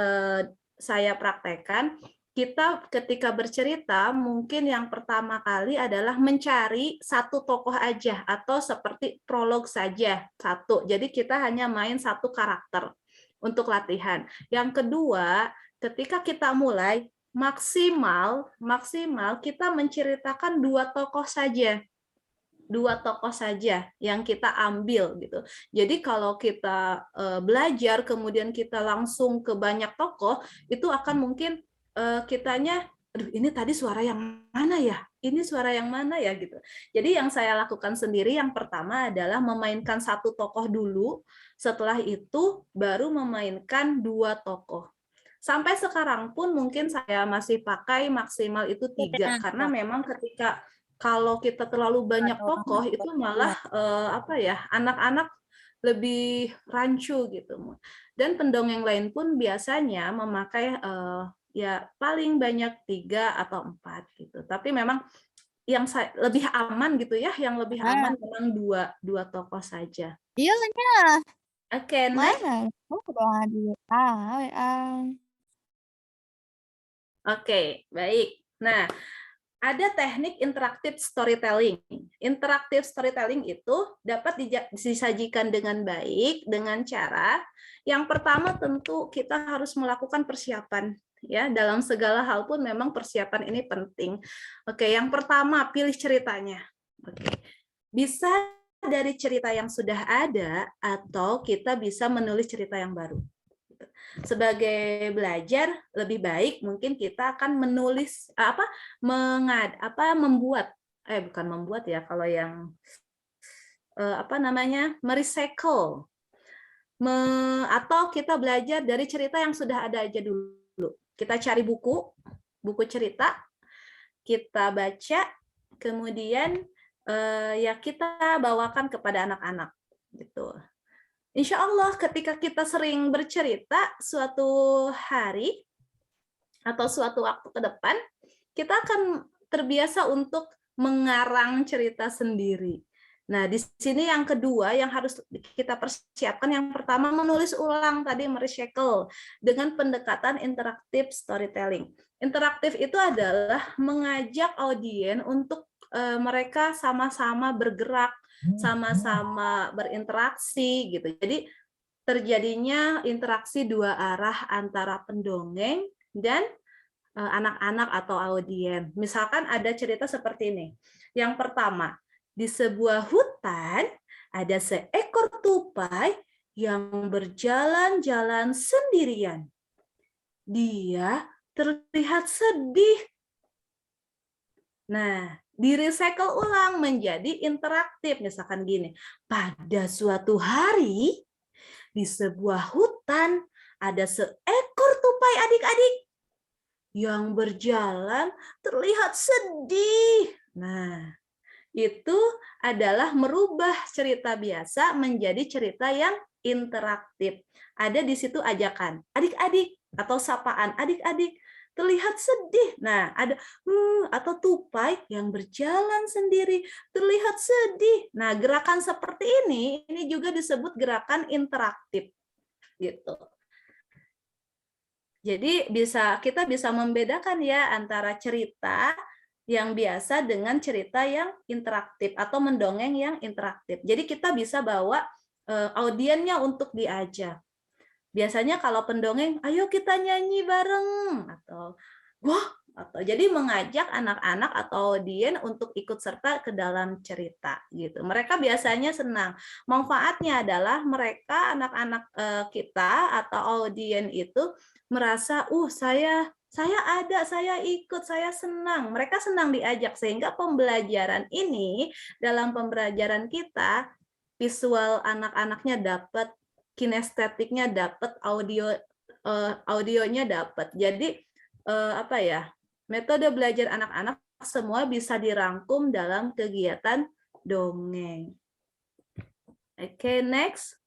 saya praktekkan, kita ketika bercerita mungkin yang pertama kali adalah mencari satu tokoh aja atau seperti prolog saja satu. Jadi kita hanya main satu karakter untuk latihan. Yang kedua, ketika kita mulai maksimal kita menceritakan 2 tokoh saja. 2 tokoh saja yang kita ambil gitu. Jadi kalau kita belajar kemudian kita langsung ke banyak tokoh, itu akan mungkin kitanya, aduh ini tadi suara yang mana ya? Ini suara yang mana ya gitu. Jadi yang saya lakukan sendiri yang pertama adalah memainkan satu tokoh dulu, setelah itu baru memainkan 2 tokoh. Sampai sekarang pun mungkin saya masih pakai maksimal itu 3 karena memang ketika kalau kita terlalu banyak tokoh itu malah anak-anak lebih rancu gitu. Dan pendongeng lain pun biasanya memakai ya paling banyak 3 atau 4 gitu. Tapi memang yang lebih aman gitu ya, yang lebih aman memang 2 tokoh saja. Iya lah. Oke, next. Oke, baik. Nah, ada teknik interaktif storytelling. Interaktif storytelling itu dapat disajikan dengan baik dengan cara yang pertama tentu kita harus melakukan persiapan ya, dalam segala hal pun memang persiapan ini penting. Oke, yang pertama pilih ceritanya. Oke. Bisa dari cerita yang sudah ada atau kita bisa menulis cerita yang baru. Sebagai belajar lebih baik mungkin kita akan menulis merecycle atau kita belajar dari cerita yang sudah ada aja dulu. Kita cari buku cerita, kita baca, kemudian ya kita bawakan kepada anak-anak gitu. Insya Allah ketika kita sering bercerita suatu hari atau suatu waktu ke depan, kita akan terbiasa untuk mengarang cerita sendiri. Nah, di sini yang kedua yang harus kita persiapkan, yang pertama menulis ulang tadi, merecycle dengan pendekatan interaktif storytelling. Interaktif itu adalah mengajak audiens untuk mereka sama-sama bergerak, sama-sama berinteraksi gitu. Jadi terjadinya interaksi 2 arah antara pendongeng dan anak-anak atau audiens. Misalkan ada cerita seperti ini. Yang pertama, di sebuah hutan ada seekor tupai yang berjalan-jalan sendirian. Dia terlihat sedih. Nah, di-recycle ulang menjadi interaktif. Misalkan gini, pada suatu hari di sebuah hutan ada seekor tupai adik-adik. yang berjalan terlihat sedih. Nah, itu adalah merubah cerita biasa menjadi cerita yang interaktif. Ada di situ ajakan, adik-adik, atau sapaan, adik-adik, terlihat sedih. Nah, ada atau tupai yang berjalan sendiri, terlihat sedih. Nah, gerakan seperti ini juga disebut gerakan interaktif. Gitu. Jadi kita bisa membedakan ya antara cerita yang biasa dengan cerita yang interaktif atau mendongeng yang interaktif. Jadi kita bisa bawa audiennya untuk diajak. Biasanya kalau pendongeng, ayo kita nyanyi bareng atau wah, atau jadi mengajak anak-anak atau audien untuk ikut serta ke dalam cerita gitu. Mereka biasanya senang. Manfaatnya adalah mereka anak-anak kita atau audien itu merasa, saya ada, saya ikut, saya senang. Mereka senang diajak sehingga pembelajaran ini dalam pembelajaran kita visual anak-anaknya dapat, kinestetiknya dapat, audionya dapat. Jadi apa ya? Metode belajar anak-anak semua bisa dirangkum dalam kegiatan dongeng. Oke, next.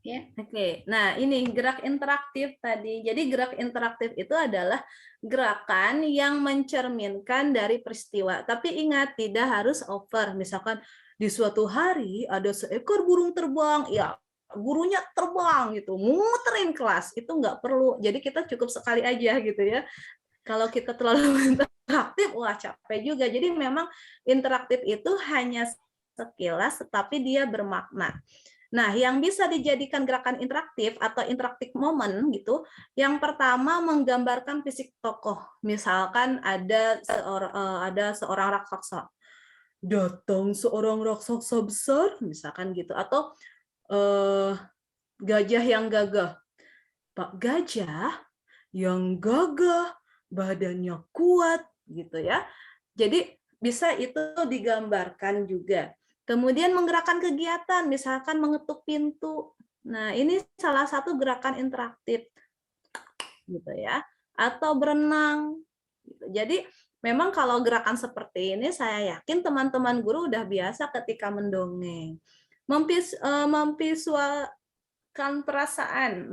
Ya, oke. Nah, ini gerak interaktif tadi. Jadi gerak interaktif itu adalah gerakan yang mencerminkan dari peristiwa. Tapi ingat, tidak harus over. Misalkan di suatu hari ada seekor burung terbang, ya gurunya terbang gitu, muterin kelas, itu nggak perlu. Jadi kita cukup sekali aja gitu ya. Kalau kita terlalu interaktif, wah capek juga. Jadi memang interaktif itu hanya sekilas, tetapi dia bermakna. Nah, yang bisa dijadikan gerakan interaktif atau interaktif moment gitu, yang pertama menggambarkan fisik tokoh. Misalkan ada seorang raksasa, datang seorang raksasa besar, misalkan gitu, atau gajah yang gagah. Pak Gajah yang gagah, badannya kuat, gitu ya. Jadi bisa itu digambarkan juga. Kemudian menggerakkan kegiatan, misalkan mengetuk pintu. Nah, ini salah satu gerakan interaktif, gitu ya. Atau berenang. Jadi memang kalau gerakan seperti ini, saya yakin teman-teman guru udah biasa ketika mendongeng. Memvisualkan perasaan.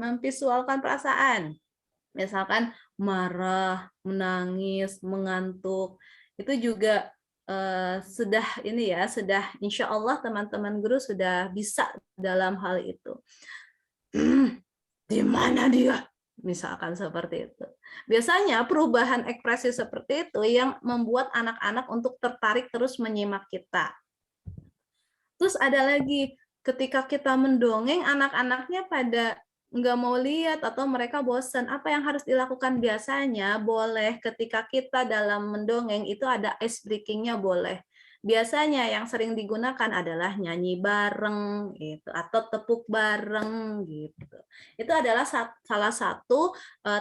Misalkan marah, menangis, mengantuk. Itu juga sudah insya Allah teman-teman guru sudah bisa dalam hal itu. Di mana dia? Misalkan seperti itu. Biasanya perubahan ekspresi seperti itu yang membuat anak-anak untuk tertarik terus menyimak kita. Terus ada lagi, ketika kita mendongeng, anak-anaknya pada nggak mau lihat atau mereka bosan. Apa yang harus dilakukan biasanya? Boleh ketika kita dalam mendongeng itu ada ice breaking-nya boleh. Biasanya yang sering digunakan adalah nyanyi bareng gitu atau tepuk bareng gitu. Itu adalah salah satu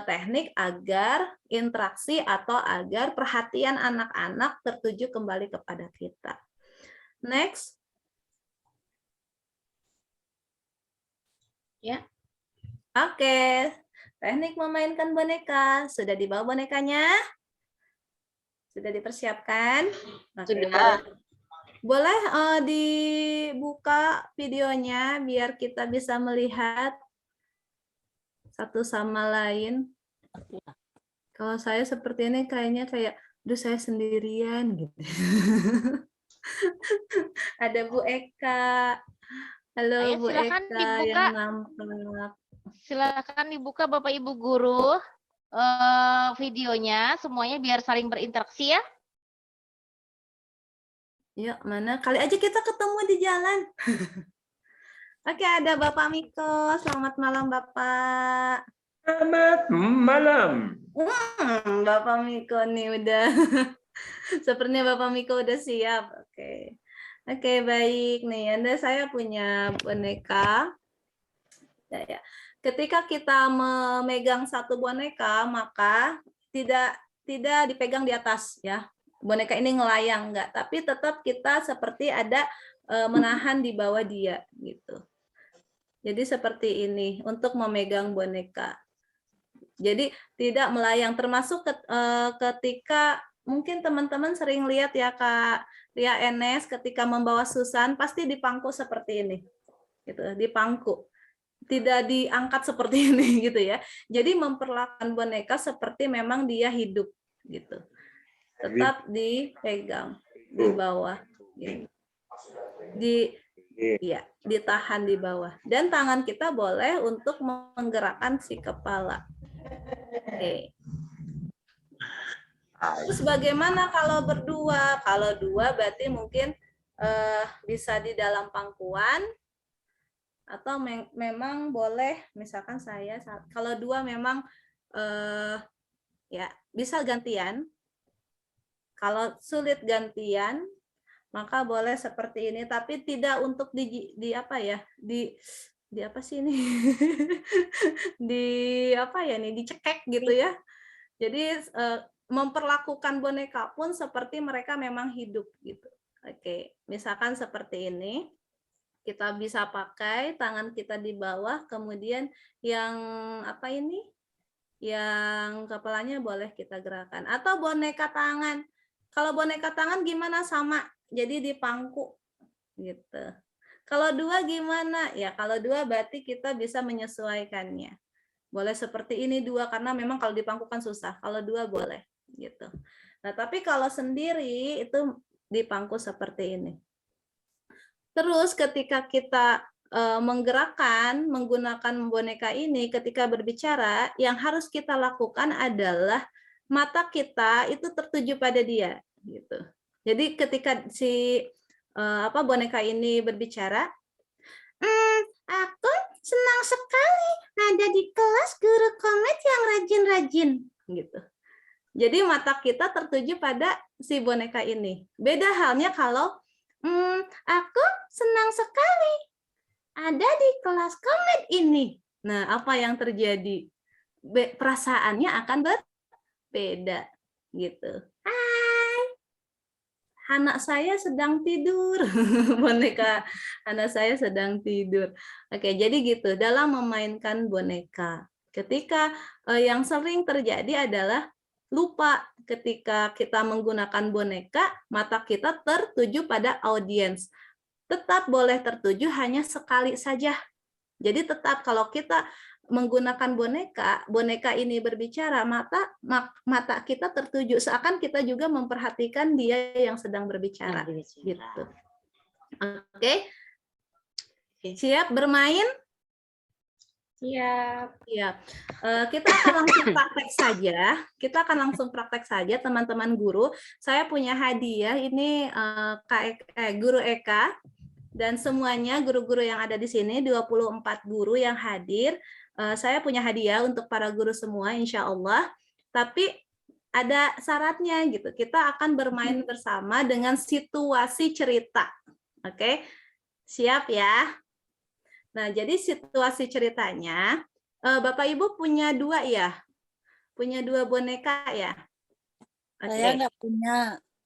teknik agar interaksi atau agar perhatian anak-anak tertuju kembali kepada kita. Next. Ya. Oke, teknik memainkan boneka. Sudah dibawa bonekanya? Sudah dipersiapkan? Oke, boleh dibuka videonya biar kita bisa melihat satu sama lain. Kalau saya seperti ini kayaknya aduh saya sendirian gitu. Ada Bu Eka. Halo Bu Eka yang nampak. Silakan dibuka Bapak Ibu guru videonya semuanya biar saling berinteraksi ya. Yuk, mana? Kali aja kita ketemu di jalan. Oke, ada Bapak Miko. Selamat malam, Bapak. Selamat malam. Bapak Miko nih udah. Sepertinya Bapak Miko udah siap. Oke. Oke, baik. Nih, saya punya boneka. Ya. Ketika kita memegang satu boneka, maka tidak dipegang di atas ya. Boneka ini ngelayang enggak, tapi tetap kita seperti ada menahan di bawah dia gitu. Jadi seperti ini untuk memegang boneka. Jadi tidak melayang, termasuk ketika mungkin teman-teman sering lihat ya Kak Ria Enes ketika membawa Susan pasti dipangku seperti ini, gitu, dipangku, tidak diangkat seperti ini gitu ya. Jadi memperlakukan boneka seperti memang dia hidup gitu, tetap dipegang di bawah, gitu. Ya, ditahan di bawah, dan tangan kita boleh untuk menggerakkan si kepala. Oke. Terus bagaimana kalau berdua? Kalau dua berarti mungkin bisa di dalam pangkuan, atau memang boleh, misalkan saya kalau dua memang ya bisa gantian. Kalau sulit gantian, maka boleh seperti ini, tapi tidak untuk di apa ya? Di apa sih ini? Di apa ya nih? Dicekek gitu ya. Jadi memperlakukan boneka pun seperti mereka memang hidup gitu. Oke, misalkan seperti ini, kita bisa pakai tangan kita di bawah, kemudian yang apa ini, yang kepalanya boleh kita gerakan. Atau boneka tangan. Kalau boneka tangan gimana? Sama, jadi dipangku gitu. Kalau dua gimana? Ya kalau dua berarti kita bisa menyesuaikannya. Boleh seperti ini dua, karena memang kalau dipangku kan susah. Kalau dua boleh gitu. Nah, tapi kalau sendiri itu dipangku seperti ini. Terus ketika kita menggerakkan menggunakan boneka ini, ketika berbicara, yang harus kita lakukan adalah mata kita itu tertuju pada dia gitu. Jadi ketika si boneka ini berbicara, aku senang sekali ada di kelas guru Komet yang rajin-rajin gitu. Jadi mata kita tertuju pada si boneka ini. Beda halnya kalau aku senang sekali ada di kelas Komet ini. Nah, apa yang terjadi? Perasaannya akan berbeda gitu. Hai, anak saya sedang tidur. Boneka anak saya sedang tidur. Oke, jadi gitu dalam memainkan boneka. Ketika yang sering terjadi adalah lupa ketika kita menggunakan boneka, mata kita tertuju pada audiens. Tetap boleh tertuju hanya sekali saja. Jadi tetap kalau kita menggunakan boneka ini berbicara, mata kita tertuju, seakan kita juga memperhatikan dia yang sedang berbicara. Gitu. Oke. Siap bermain? Siap. Siap. Kita akan langsung praktek saja. Kita akan langsung praktek saja, teman-teman guru. Saya punya hadiah ini Guru Eka dan semuanya guru-guru yang ada di sini, 24 guru yang hadir. Saya punya hadiah untuk para guru semua, insya Allah. Tapi ada syaratnya gitu. Kita akan bermain bersama dengan situasi cerita. Oke, siap ya? Nah, jadi situasi ceritanya, Bapak Ibu punya dua ya? Punya dua boneka ya? Okay. Saya nggak punya.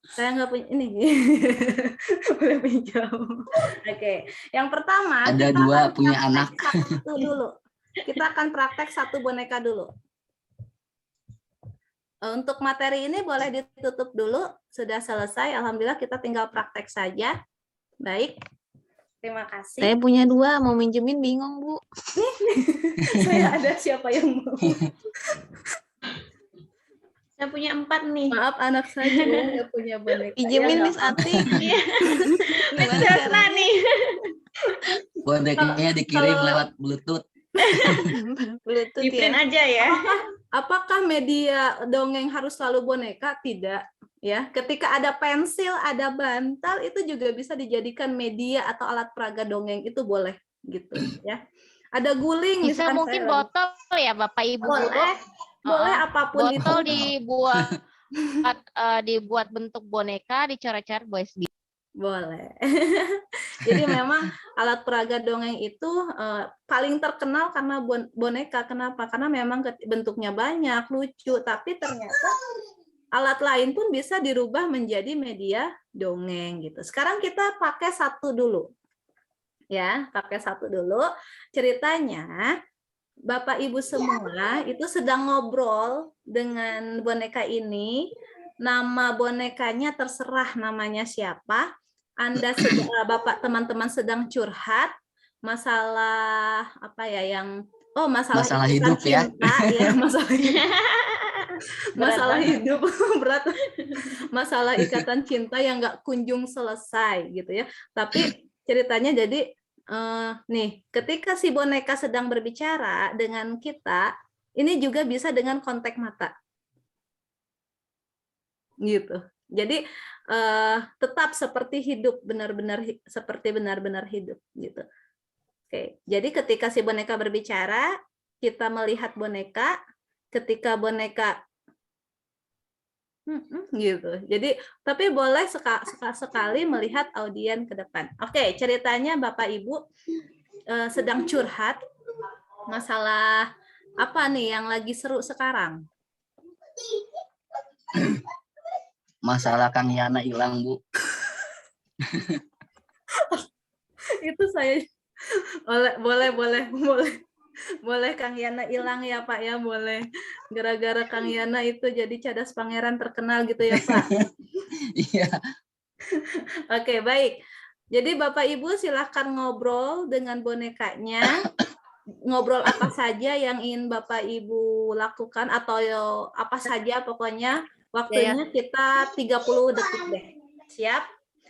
Saya nggak punya ini. Boleh pinjam. Oke. Yang pertama, ada dua punya anak. Satu dulu. Kita akan praktek satu boneka dulu. Untuk materi ini boleh ditutup dulu. Sudah selesai. Alhamdulillah kita tinggal praktek saja. Baik. Terima kasih. Saya punya dua, mau minjemin bingung, Bu. Saya ada, siapa yang mau? Saya punya 4 nih. Maaf, anak saya juga nggak punya boneka. Pinjemin Ya, Miss Ati. Gimana nih? Bonekanya dikirim lewat Bluetooth. Bluetooth Di-print ya. aja ya. Apakah media dongeng harus selalu boneka? Tidak. Ya, ketika ada pensil, ada bantal, itu juga bisa dijadikan media atau alat peraga dongeng, itu boleh gitu ya. Ada guling, Bisa misalkan mungkin botol ya Bapak Ibu guru. boleh apapun Botol itu. dibuat bentuk boneka, dicoret-coret boys. Boleh. Jadi memang alat peraga dongeng itu paling terkenal karena boneka. Kenapa? Karena memang bentuknya banyak, lucu, tapi ternyata alat lain pun bisa dirubah menjadi media dongeng gitu. Sekarang kita pakai satu dulu. Ya, pakai satu dulu. Ceritanya Bapak Ibu semua itu sedang ngobrol dengan boneka ini. Nama bonekanya terserah namanya siapa. Anda Bapak teman-teman sedang curhat masalah apa ya yang Masalah ikatan hidup ya. cinta ya, masalah hidup berat. Masalah ikatan cinta yang nggak kunjung selesai gitu ya. Tapi ceritanya jadi nih, ketika si boneka sedang berbicara dengan kita, ini juga bisa dengan kontak mata. Gitu. Jadi tetap seperti hidup, benar-benar seperti benar-benar hidup gitu. Oke. Jadi ketika si boneka berbicara, kita melihat boneka, ketika boneka gitu. Jadi tapi boleh sekali melihat audien ke depan. Oke, ceritanya Bapak Ibu sedang curhat masalah apa nih yang lagi seru sekarang? Masalah Kang Yana hilang, Bu. Itu saya boleh Kang Yana hilang ya Pak ya, boleh. Gara-gara Kang Yana itu jadi cadas pangeran terkenal gitu ya Pak. Iya. Oke, baik. Jadi Bapak Ibu silahkan ngobrol dengan bonekanya. Ngobrol apa saja yang ingin Bapak Ibu lakukan atau apa saja pokoknya waktunya kita 30 detik deh. Siap?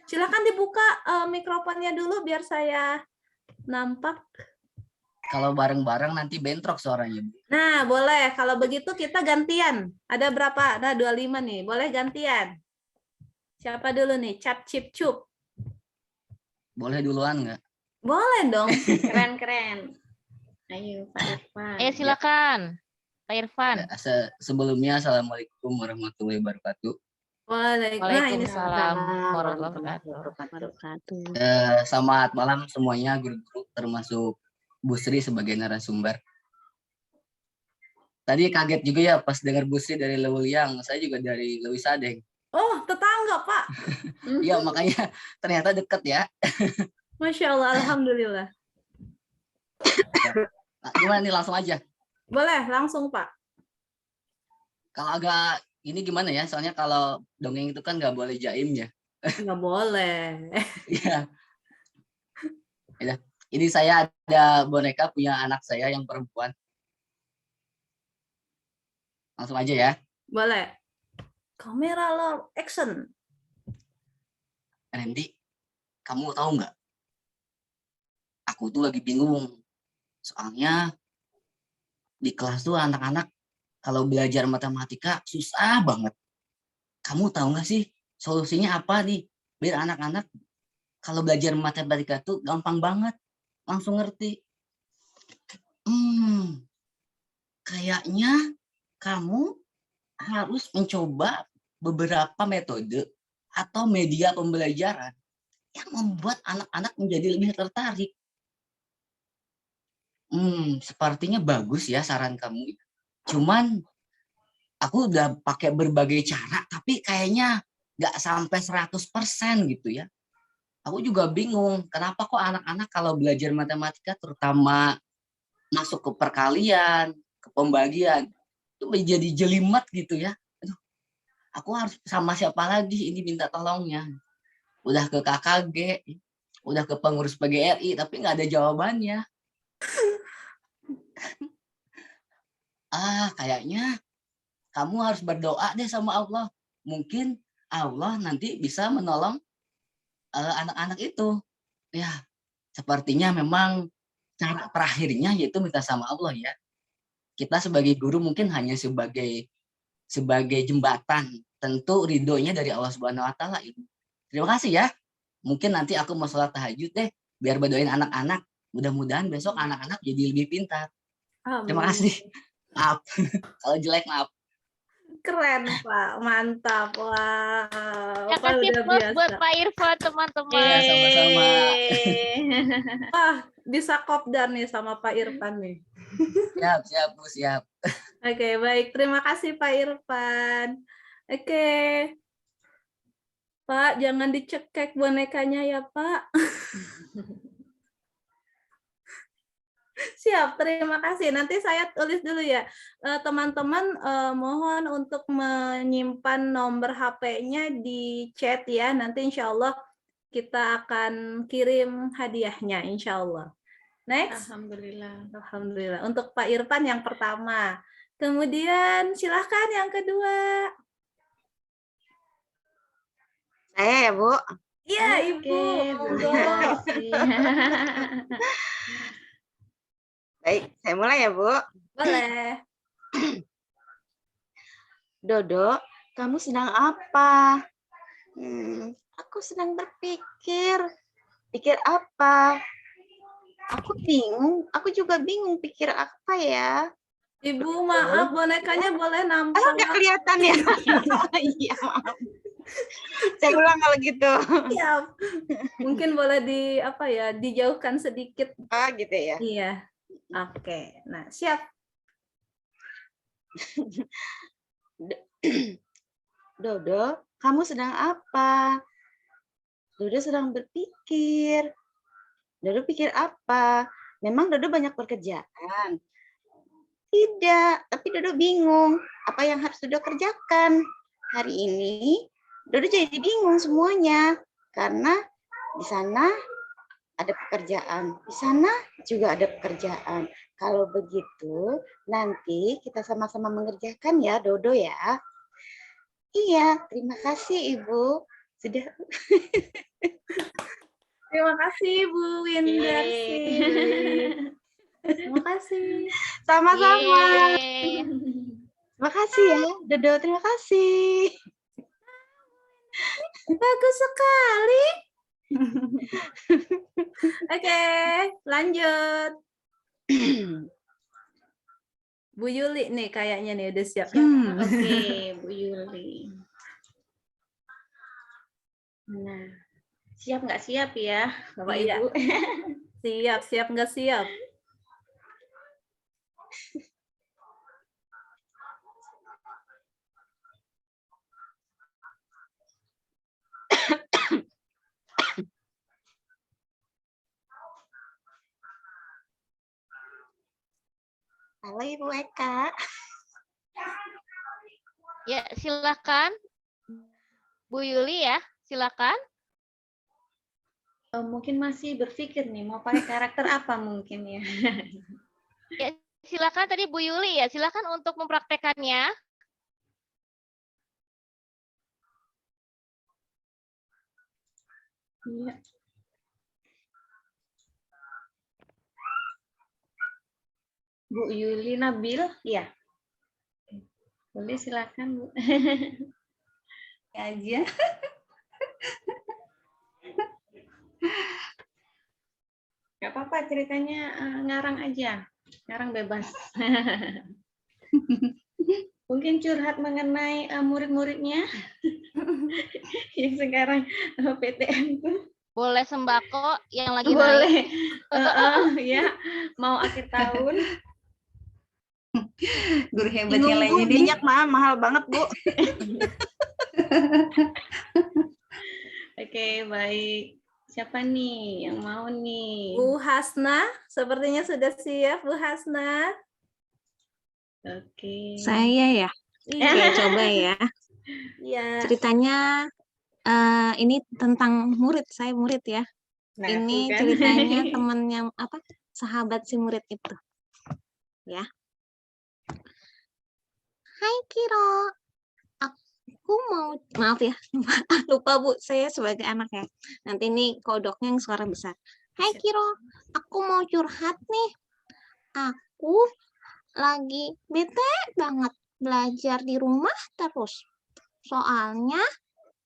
Silahkan dibuka mikrofonnya dulu biar saya nampak. Kalau bareng-bareng nanti bentrok suaranya, Bu. Nah, boleh. Kalau begitu kita gantian. Ada berapa? Nah, 25 nih. Boleh gantian. Siapa dulu nih? Cap, cip, cup. Boleh duluan nggak? Boleh dong. Keren. Ayo Pak Irfan. Silakan Pak Irfan. Sebelumnya Assalamualaikum warahmatullahi wabarakatuh. Waalaikumsalam warahmatullahi wabarakatuh. Selamat malam semuanya guru-guru termasuk Bu Sri sebagai narasumber. Tadi kaget juga ya pas dengar Bu Sri dari Lewiliang, saya juga dari Lewi Sadeng. Oh, tetangga Pak. Iya, makanya ternyata dekat ya. Masya Allah, alhamdulillah. Nah, gimana nih, langsung aja? Boleh, langsung Pak. Kalau agak ini gimana ya, soalnya kalau dongeng itu kan nggak boleh jaim ya. Nggak boleh. Iya. Ini saya ada boneka punya anak saya yang perempuan. Langsung aja ya. Boleh. Kamera lo, action. Randy, kamu tahu nggak? Aku tuh lagi bingung. Soalnya di kelas tuh anak-anak kalau belajar matematika susah banget. Kamu tahu nggak sih solusinya apa nih? Biar anak-anak kalau belajar matematika tuh gampang banget. Langsung ngerti. Kayaknya kamu harus mencoba beberapa metode atau media pembelajaran yang membuat anak-anak menjadi lebih tertarik. Sepertinya bagus ya saran kamu. Cuman aku udah pakai berbagai cara, tapi kayaknya nggak sampai 100% gitu ya. Aku juga bingung, kenapa kok anak-anak kalau belajar matematika, terutama masuk ke perkalian, ke pembagian, itu menjadi jelimet gitu ya. Aduh, aku harus sama siapa lagi ini minta tolongnya. Udah ke KKG, udah ke pengurus PGRI, tapi nggak ada jawabannya. Kayaknya kamu harus berdoa deh sama Allah. Mungkin Allah nanti bisa menolong anak-anak itu. Ya, sepertinya memang cara terakhirnya yaitu minta sama Allah ya. Kita sebagai guru mungkin hanya sebagai jembatan. Tentu ridhonya dari Allah Subhanahu Wa Taala. Terima kasih ya. Mungkin nanti aku mau sholat tahajud deh, biar berdoain anak-anak. Mudah-mudahan besok anak-anak jadi lebih pintar. Terima kasih. Maaf, kalau jelek maaf. Keren Pak, mantap. Wah, Terima kasih buat Pak Irfan teman-teman. Ya, sama-sama. Wah, bisa kopdar nih sama Pak Irfan nih. Siap Bu, siap. Oke, baik. Terima kasih Pak Irfan. Oke. Pak, jangan dicekek bonekanya ya, Pak. Siap, terima kasih. Nanti saya tulis dulu ya. Teman-teman mohon untuk menyimpan nomor HP-nya di chat ya. Nanti insya Allah kita akan kirim hadiahnya, insya Allah. Next. Alhamdulillah. Alhamdulillah. Untuk Pak Irfan yang pertama. Kemudian silahkan yang kedua. Saya ya, Bu. Iya, Ibu. Monggo. Baik, saya mulai ya, Bu. Boleh. Dodo, kamu sedang apa? Aku sedang berpikir. Pikir apa? Aku bingung. Aku juga bingung pikir apa ya. Ibu, maaf, bonekanya boleh nampak. Nggak kelihatan ya? Iya, maaf. Saya ulang kalau gitu. Siap. Mungkin boleh dijauhkan sedikit. Ah, gitu ya. Iya. Oke. Nah, siap. Dodo, kamu sedang apa? Dodo sedang berpikir. Dodo pikir apa? Memang Dodo banyak pekerjaan? Tidak, tapi Dodo bingung. Apa yang harus Dodo kerjakan? Hari ini, Dodo jadi bingung semuanya. Karena di sana ada pekerjaan. Di sana juga ada pekerjaan. Kalau begitu, nanti kita sama-sama mengerjakan ya, Dodo ya. Iya, terima kasih Ibu. Sudah. Terima kasih, Bu Windarsi. Terima kasih. Sama-sama. Yeay. Terima kasih ya, Dodo. Terima kasih. Bagus sekali. Oke, lanjut. Bu Yuli nih kayaknya nih udah siap. Oke, Bu Yuli. Nah, siap nggak siap ya, Bapak Iya. Ibu? Siap nggak siap? Halo Ibu Eka. Ya, silakan. Bu Yuli ya, silakan. Mungkin masih berpikir nih mau pakai karakter apa mungkin ya. Ya, silakan tadi Bu Yuli ya, silakan untuk mempraktekannya. Iya. Bu Yuli Nabil, ya. Boleh silakan Bu. Aja. Gak apa-apa ceritanya ngarang aja, ngarang bebas. Mungkin curhat mengenai murid-muridnya yang sekarang PTN tuh. Boleh sembako yang lagi naik. Boleh. Ya, mau akhir tahun. Guru hebatnya lainnya nih. Minyak mahal banget, Bu. Oke, baik. Siapa nih yang mau nih? Bu Hasna, sepertinya sudah siap Bu Hasna. Oke. Saya ya. Iya. Coba ya. Iya. Ceritanya ini tentang murid, saya murid ya. Nah, ini tuh kan. ceritanya teman yang sahabat si murid itu. Ya. Hai Kiro. Aku mau, maaf ya, lupa Bu, saya sebagai anak ya. Nanti ini kodoknya yang suara besar. Hai Kiro, aku mau curhat nih. Aku lagi bete banget belajar di rumah terus. Soalnya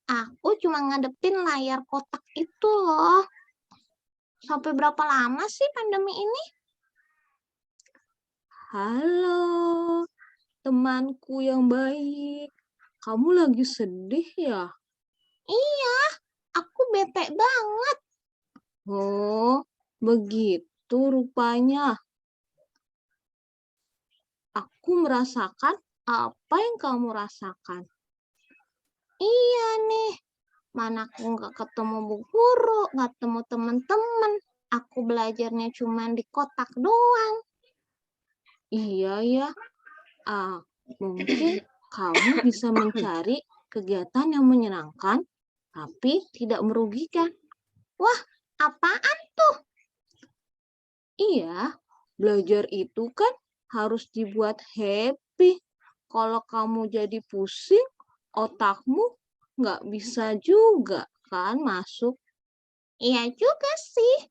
aku cuma ngadepin layar kotak itu loh. Sampai berapa lama sih pandemi ini? Halo, temanku yang baik. Kamu lagi sedih ya? Iya, aku bete banget. Oh, begitu rupanya. Aku merasakan apa yang kamu rasakan. Iya nih, mana aku nggak ketemu bu guru, nggak ketemu teman-teman. Aku belajarnya cuma di kotak doang. Iya ya, mungkin kamu bisa mencari kegiatan yang menyenangkan, tapi tidak merugikan. Wah, apaan tuh? Iya, belajar itu kan harus dibuat happy. Kalau kamu jadi pusing, otakmu nggak bisa juga kan masuk. Iya juga sih.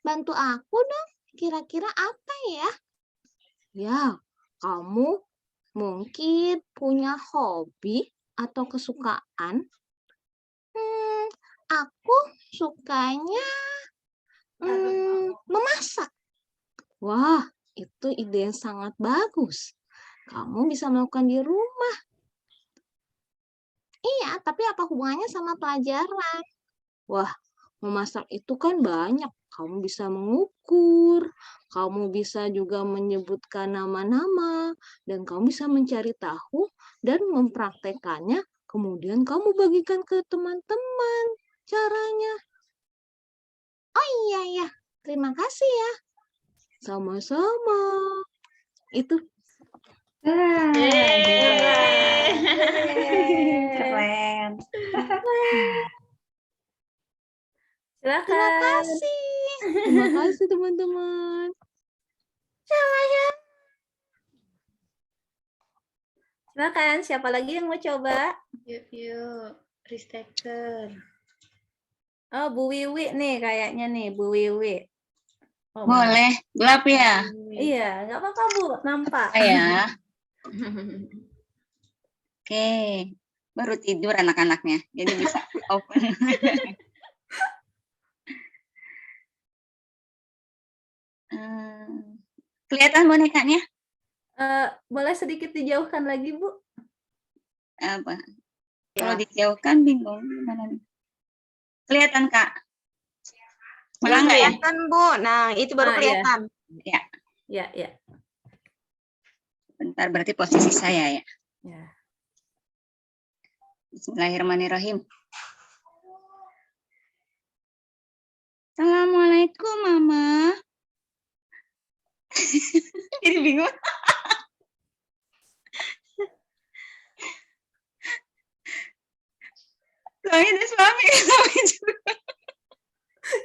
Bantu aku dong. Kira-kira apa ya? Ya, kamu mungkin punya hobi atau kesukaan. Aku sukanya memasak. Wah, itu ide yang sangat bagus. Kamu bisa melakukan di rumah. Iya, tapi apa hubungannya sama pelajaran? Wah, memasak itu kan banyak. Kamu bisa mengukur, kamu bisa juga menyebutkan nama-nama, dan kamu bisa mencari tahu dan mempraktekannya. Kemudian kamu bagikan ke teman-teman caranya. Oh iya ya, terima kasih ya. Sama-sama. Itu. Keren. Silakan. Terima kasih. Terima kasih teman-teman. Silakan, siapa lagi yang mau coba? Yuk, risk taker. Oh, Bu Wiwi nih kayaknya nih, Bu Wiwi. Oh, Boleh, gelap ya? Iya, nggak apa-apa Bu, nampak. Ya. Oke, baru tidur anak-anaknya, jadi bisa open. Kelihatan bonekanya? Boleh sedikit dijauhkan lagi Bu? Apa? Kalau dijauhkan bingung gimana nih? Kelihatan Kak? Malah nggak ya? Kelihatan Bu. Nah, itu baru kelihatan. Ya. Ya, ya. Bentar, berarti posisi saya ya. Ya. Bismillahirrahmanirrahim. Assalamualaikum Mama. Jadi bingung. Soalnya ada suami juga.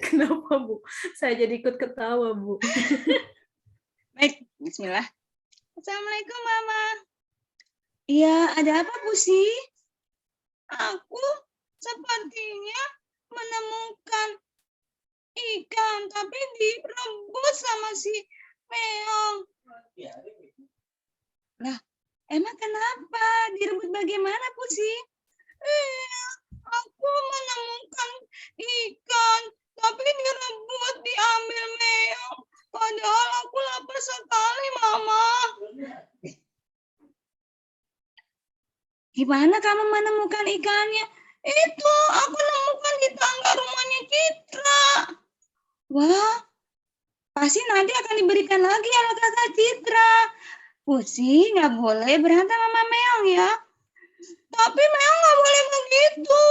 Kenapa Bu? Saya jadi ikut ketawa Bu. Baik, bismillah. Assalamualaikum Mama. Iya, ada apa Bu sih? Aku sepertinya menemukan ikan, tapi direbus sama si meong. Lah, emang kenapa? Direbut bagaimana, Pusi? Aku menemukan ikan, tapi direbut, diambil meong. Padahal aku lapar sekali, Mama. Gimana kamu menemukan ikannya? Itu, aku nemukan di tangga rumahnya Citra. Wah, pasti nanti akan diberikan lagi sama kakak Citra. Pusi, nggak boleh berantem sama meong ya. Tapi meong nggak boleh begitu.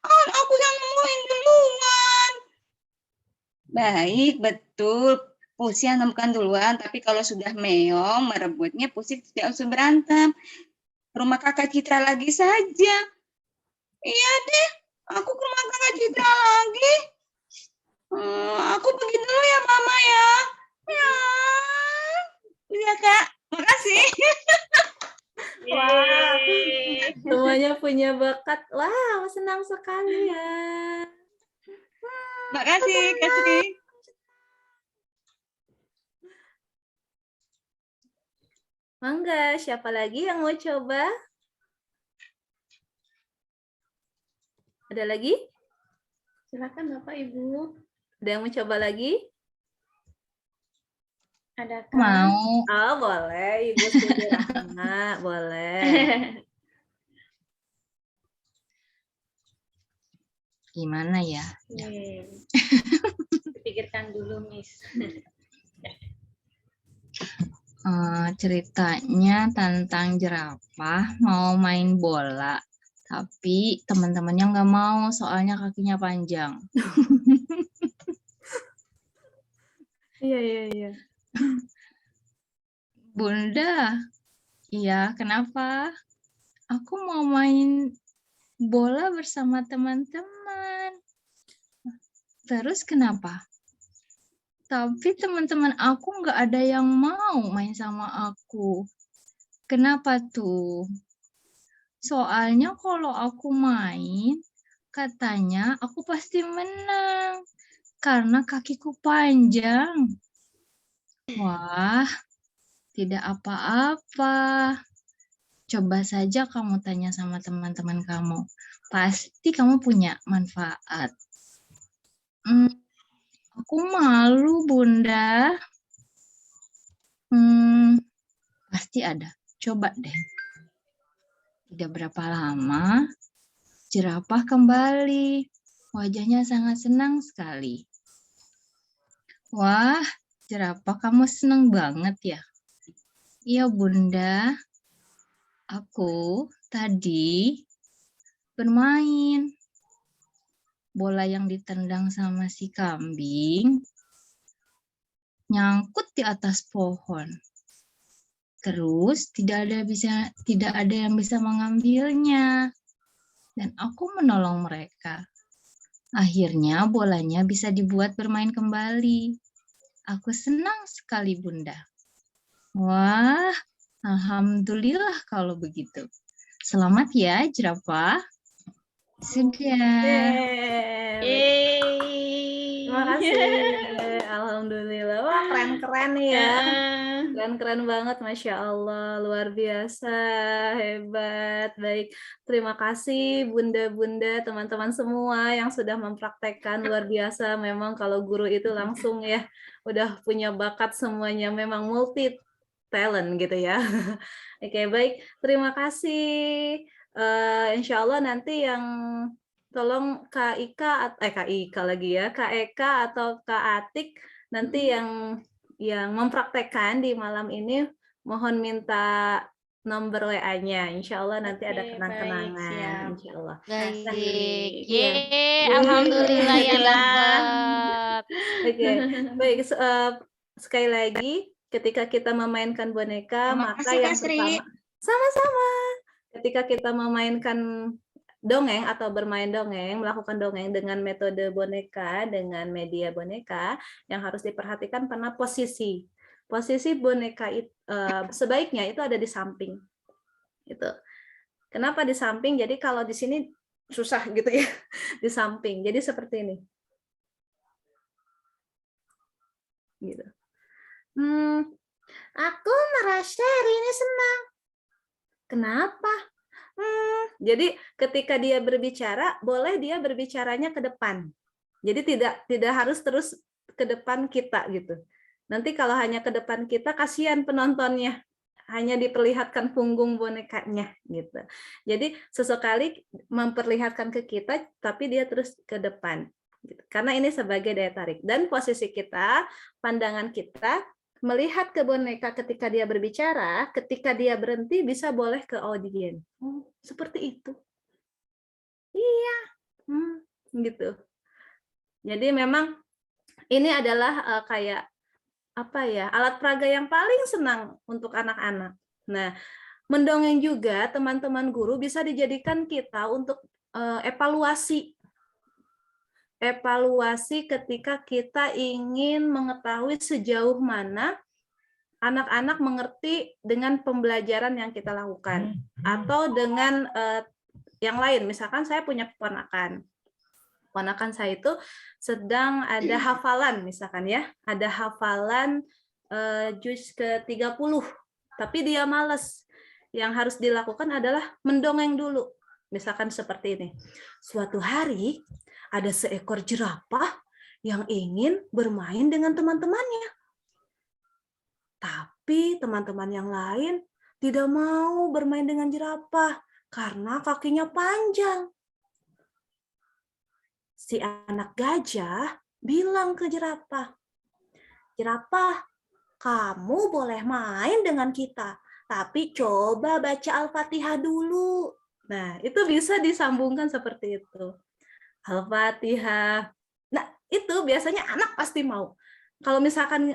Kan aku yang nemuin duluan. Baik, betul. Pusi yang nemukan duluan, tapi kalau sudah meong merebutnya, Pusi tidak usah berantem. Rumah kakak Citra lagi saja. Iya deh, aku ke rumah kakak Citra lagi. Aku pergi dulu ya Mama ya. Ya, iya Kak, makasih. Wah, semuanya punya bakat. Wow, senang sekali ya. Makasih Kak Sri. Mangga, siapa lagi yang mau coba? Ada lagi? Silakan Bapak Ibu. Ada yang mau coba lagi? Ada Mau. Oh, boleh. Ibu Siti Rahma, boleh. Gimana ya? Pikirkan dulu, Miss. Ceritanya tentang jerapah mau main bola, Tapi teman-temannya nggak mau, soalnya kakinya panjang. Iya. Bunda, iya kenapa? Aku mau main bola bersama teman-teman. Terus kenapa? Tapi teman-teman aku nggak ada yang mau main sama aku. Kenapa tuh? Soalnya kalau aku main, katanya aku pasti menang. Karena kakiku panjang. Wah, tidak apa-apa. Coba saja kamu tanya sama teman-teman kamu. Pasti kamu punya manfaat. Aku malu, Bunda. Pasti ada. Coba deh. Tidak berapa lama, jerapah kembali. Wajahnya sangat senang sekali. Wah, jerapah kamu senang banget ya? Iya, Bunda. Aku tadi bermain. Bola yang ditendang sama si kambing nyangkut di atas pohon. Terus tidak ada yang bisa mengambilnya. Dan aku menolong mereka. Akhirnya bolanya bisa dibuat bermain kembali. Aku senang sekali, Bunda. Wah, alhamdulillah kalau begitu. Selamat ya, jerapah. Sudah. Terima kasih. Alhamdulillah. Wah, keren-keren nih ya. Keren-keren banget, Masya Allah. Luar biasa, hebat. Baik, terima kasih Bunda-Bunda, teman-teman semua yang sudah mempraktekkan. Luar biasa, memang kalau guru itu langsung ya, udah punya bakat semuanya. Memang multi talent gitu ya. Oke, baik. Terima kasih. Insya Allah nanti yang tolong Kak Ika lagi ya, Kak Eka atau Kak Atik nanti yang mempraktekkan di malam ini mohon minta nomor WA-nya. Insya Allah nanti ada kenang-kenangan. Insya Allah. Baik. Iya. Alhamdulillah ya dapat. Oke, baik. Sekali lagi, ketika kita memainkan boneka, maka yang pertama, sama-sama. Ketika kita memainkan dongeng atau bermain dongeng, melakukan dongeng dengan metode boneka, dengan media boneka, yang harus diperhatikan pada posisi. Posisi boneka itu sebaiknya itu ada di samping. Gitu. Kenapa di samping? Jadi kalau di sini susah gitu ya, di samping. Jadi seperti ini. Gitu. Aku merasa hari ini senang. Kenapa? Jadi ketika dia berbicara, boleh dia berbicaranya ke depan. Jadi tidak harus terus ke depan kita gitu. Nanti kalau hanya ke depan kita, kasihan penontonnya. Hanya diperlihatkan punggung bonekanya gitu. Jadi sesekali memperlihatkan ke kita, tapi dia terus ke depan. Gitu. Karena ini sebagai daya tarik. Dan posisi kita, pandangan kita, melihat ke boneka ketika dia berbicara, ketika dia berhenti bisa boleh ke audiens. Seperti itu. Iya. Gitu. Jadi memang ini adalah kayak apa ya, alat peraga yang paling senang untuk anak-anak. Nah, mendongeng juga teman-teman guru bisa dijadikan kita untuk evaluasi ketika kita ingin mengetahui sejauh mana anak-anak mengerti dengan pembelajaran yang kita lakukan, atau dengan yang lain. Misalkan saya punya keponakan saya itu sedang ada hafalan, misalkan ya, ada hafalan juz ke-30, tapi dia malas. Yang harus dilakukan adalah mendongeng dulu. Misalkan seperti ini. Suatu hari ada seekor jerapah yang ingin bermain dengan teman-temannya. Tapi teman-teman yang lain tidak mau bermain dengan jerapah karena kakinya panjang. Si anak gajah bilang ke jerapah, "Jerapah, kamu boleh main dengan kita, tapi coba baca Al-Fatihah dulu." Nah, itu bisa disambungkan seperti itu. Al-Fatihah. Nah, itu biasanya anak pasti mau. Kalau misalkan,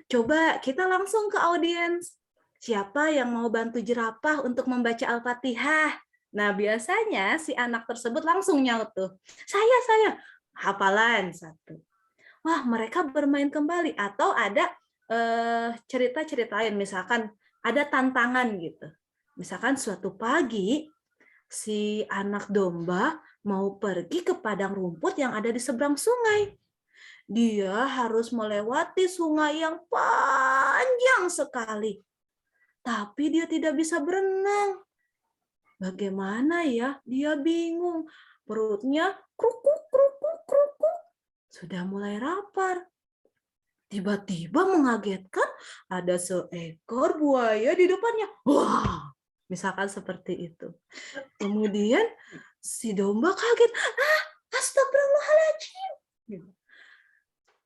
coba kita langsung ke audiens. Siapa yang mau bantu jerapah untuk membaca Al-Fatihah? Nah, biasanya si anak tersebut langsung nyaut tuh. Saya. Hafalan satu. Wah, mereka bermain kembali. Atau ada cerita-cerita lain. Misalkan ada tantangan gitu. Misalkan suatu pagi, si anak domba mau pergi ke padang rumput yang ada di seberang sungai. Dia harus melewati sungai yang panjang sekali. Tapi dia tidak bisa berenang. Bagaimana ya? Dia bingung. Perutnya krukuk, krukuk, krukuk. Sudah mulai lapar. Tiba-tiba mengagetkan ada seekor buaya di depannya. Wah, misalkan seperti itu. Kemudian si domba kaget. Astagfirullahaladzim.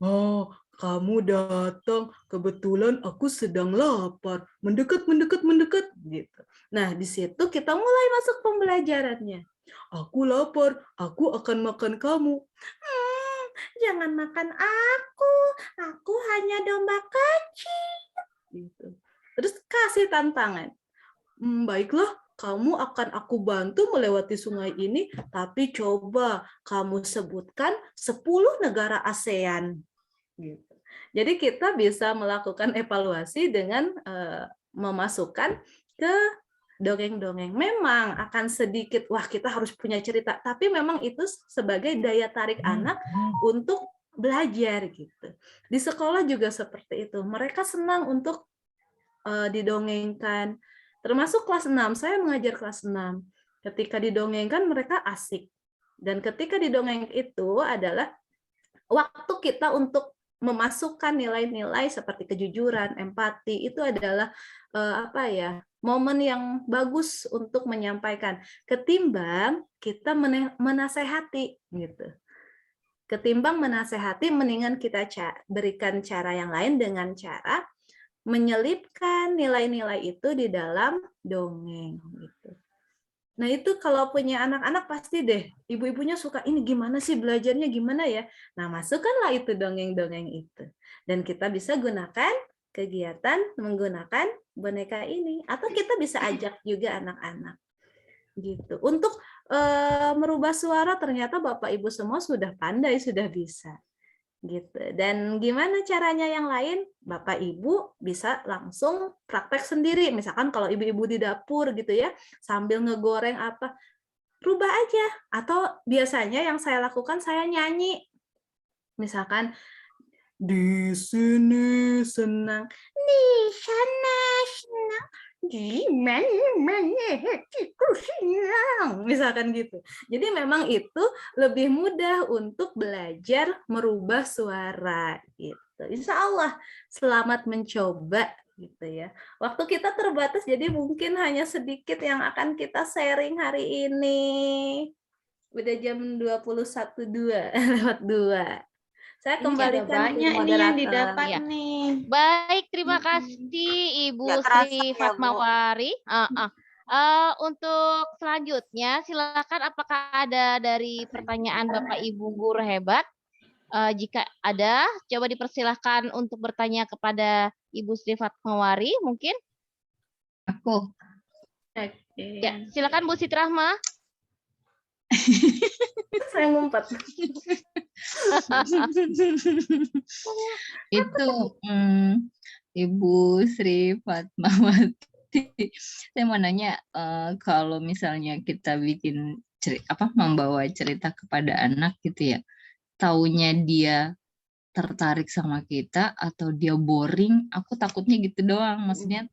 Oh, kamu datang. Kebetulan aku sedang lapar. Mendekat. Gitu. Nah, di situ kita mulai masuk pembelajarannya. Aku lapar. Aku akan makan kamu. Jangan makan aku. Aku hanya domba kecil. Gitu. Terus kasih tantangan. Baiklah, kamu akan aku bantu melewati sungai ini, tapi coba kamu sebutkan 10 negara ASEAN. Gitu. Jadi kita bisa melakukan evaluasi dengan memasukkan ke dongeng-dongeng. Memang akan sedikit, wah kita harus punya cerita, tapi memang itu sebagai daya tarik anak untuk belajar gitu. Di sekolah juga seperti itu. Mereka senang untuk didongengkan. Termasuk kelas 6, saya mengajar kelas 6. Ketika didongengkan mereka asik. Dan ketika didongeng itu adalah waktu kita untuk memasukkan nilai-nilai seperti kejujuran, empati, itu adalah momen yang bagus untuk menyampaikan. Ketimbang kita menasehati gitu. Ketimbang menasehati, mendingan kita berikan cara yang lain dengan cara menyelipkan nilai-nilai itu di dalam dongeng gitu. Nah, itu kalau punya anak-anak pasti deh, ibu-ibunya suka, ini gimana sih belajarnya, gimana ya? Nah, masukkanlah itu dongeng-dongeng itu. Dan kita bisa gunakan kegiatan menggunakan boneka ini. Atau kita bisa ajak juga anak-anak. Gitu. Untuk merubah suara, ternyata Bapak Ibu semua sudah pandai, sudah bisa. Gitu. Dan gimana caranya yang lain? Bapak Ibu bisa langsung praktek sendiri. Misalkan kalau ibu-ibu di dapur gitu ya, sambil ngegoreng apa, rubah aja. Atau biasanya yang saya lakukan, saya nyanyi. Misalkan, di sini senang, di sana senang, di mana hatiku senang, misalkan gitu. Jadi memang itu lebih mudah untuk belajar merubah suara gitu. Insya Allah selamat mencoba gitu ya. Waktu kita terbatas, jadi mungkin hanya sedikit yang akan kita sharing hari ini. Udah jam 21.02 lewat 2. Saya kembalikan banyak ke ini yang moderator. didapat Ya. nih. Baik, terima kasih Ibu Nggak kerasa Sri ya, Bu. Fatmawari. Untuk selanjutnya, silakan apakah ada dari pertanyaan Bapak Ibu guru hebat? Jika ada, coba dipersilahkan untuk bertanya kepada Ibu Sri Fatmawari, mungkin? Aku. Oke. Ya, silakan Bu Siti Rahma. Saya ngumpet. Itu Ibu Sri Fatmawati. Saya mau nanya, kalau misalnya kita bikin membawa cerita kepada anak gitu ya, taunya dia tertarik sama kita atau dia boring, aku takutnya gitu doang. Maksudnya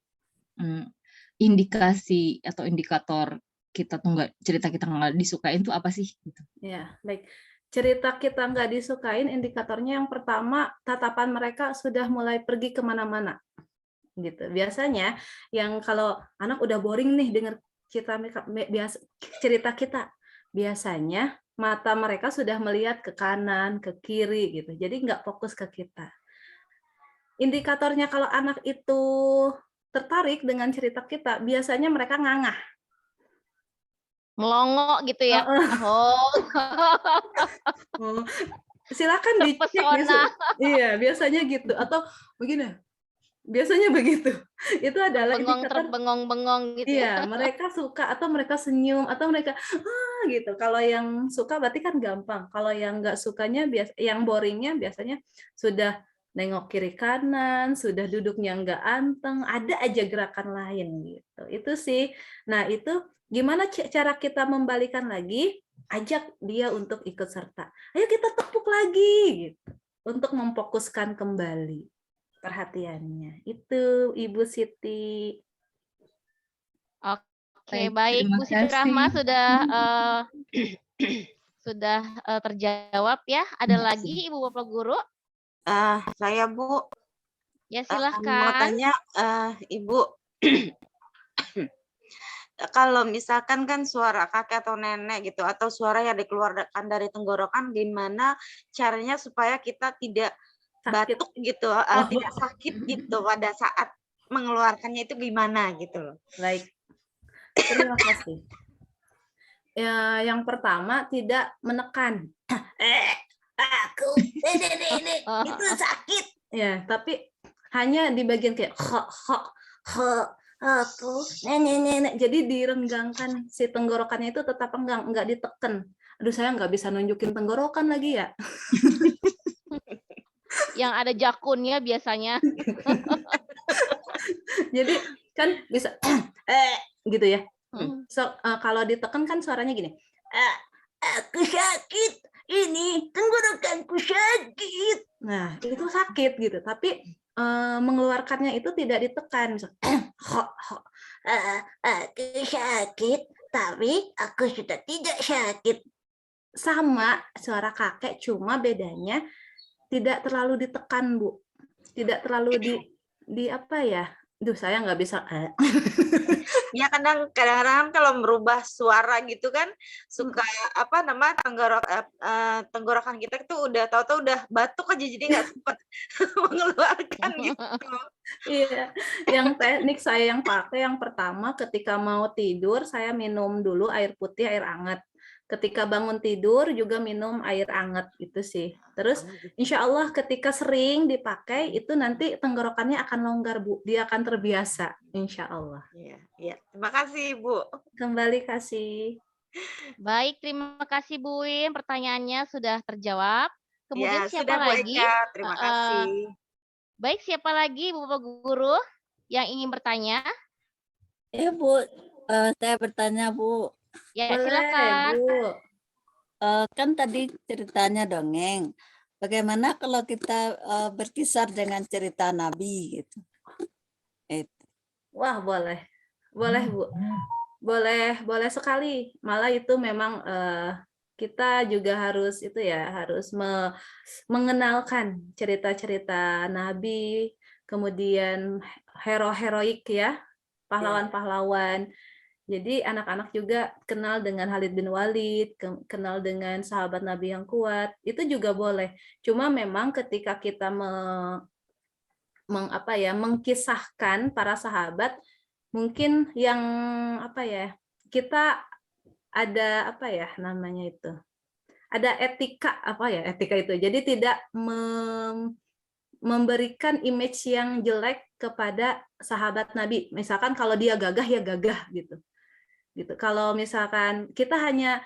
indikasi atau indikator cerita kita nggak disukain itu apa sih? Gitu. Ya, baik. Cerita kita nggak disukain, indikatornya yang pertama, tatapan mereka sudah mulai pergi kemana-mana. Gitu. Biasanya yang kalau anak udah boring nih dengar cerita kita, biasanya mata mereka sudah melihat ke kanan, ke kiri gitu. Jadi nggak fokus ke kita. Indikatornya kalau anak itu tertarik dengan cerita kita, biasanya mereka ngangah. melongo gitu ya. Oh. Oh, silakan dicek Terpesona. Iya, biasanya gitu atau begini. Biasanya begitu. Itu adalah indikator terbengong-bengong gitu ya. iya, mereka suka atau mereka senyum atau mereka gitu. Kalau yang suka berarti kan gampang. Kalau yang nggak sukanya yang boringnya biasanya sudah nengok kiri kanan, sudah duduknya nggak anteng, ada aja gerakan lain gitu. Itu sih. Nah, itu gimana cara kita membalikan lagi? Ajak dia untuk ikut serta. Ayo kita tepuk lagi gitu. Untuk memfokuskan kembali perhatiannya. Itu Ibu Siti. Oke, baik Bu Siti Rahma sudah sudah terjawab ya. Ada lagi Ibu Bapak Guru? Saya Bu. Ya Mau silahkan. tanya Ibu, kalau misalkan kan suara kakek atau nenek gitu atau suara yang dikeluarkan dari tenggorokan, gimana caranya supaya kita tidak Sakit. batuk gitu, tidak sakit gitu pada saat mengeluarkannya itu gimana gitu loh. Baik. Terima kasih. Ya, yang pertama tidak menekan. Aku ini itu sakit. Ya, tapi hanya di bagian kayak aku nenek. Jadi direnggangkan si tenggorokannya itu tetap enggak ditekan. Aduh, saya nggak bisa nunjukin tenggorokan lagi ya. Yang ada jakunnya biasanya. Jadi kan bisa gitu ya. So, kalau ditekan kan suaranya gini. Aku sakit. Ini tenggorokanku sakit. Nah, itu sakit gitu. Tapi mengeluarkannya itu tidak ditekan. Misal, aku sakit, tapi aku sudah tidak sakit. Sama suara kakek, cuma bedanya tidak terlalu ditekan, Bu. Tidak terlalu di apa ya? Duh, saya nggak bisa. Ya kadang-kadang kalau merubah suara gitu kan suka apa nama tenggorokan kita itu udah tahu-tahu udah batuk aja jadi nggak sempat mengeluarkan gitu. Iya, yang teknik saya yang pakai yang pertama ketika mau tidur saya minum dulu air putih, air hangat. Ketika bangun tidur juga minum air hangat itu sih. Terus insya Allah ketika sering dipakai itu nanti tenggorokannya akan longgar, Bu. Dia akan terbiasa insya Allah. Iya. Terima kasih, Bu. Kembali kasih. Baik, terima kasih Bu Win. Pertanyaannya sudah terjawab. Kemudian Ya, siapa sudah, Bu lagi? Eka. Terima kasih. Baik, siapa lagi Bu Bapak Guru yang ingin bertanya? Ya Bu, saya bertanya Bu. Ya, boleh, silakan. Bu. Kan tadi ceritanya dongeng. Bagaimana kalau kita berkisar dengan cerita Nabi gitu? Wah, boleh. Boleh, Bu. Boleh sekali. Malah itu memang kita juga harus itu ya, harus mengenalkan cerita-cerita Nabi, kemudian hero-heroik ya, pahlawan-pahlawan. Jadi anak-anak juga kenal dengan Khalid bin Walid, kenal dengan sahabat Nabi yang kuat, itu juga boleh. Cuma memang ketika kita mengkisahkan para sahabat, mungkin yang kita ada ada etika itu. Jadi tidak memberikan image yang jelek kepada sahabat Nabi. Misalkan kalau dia gagah ya gagah gitu. Kalau misalkan kita hanya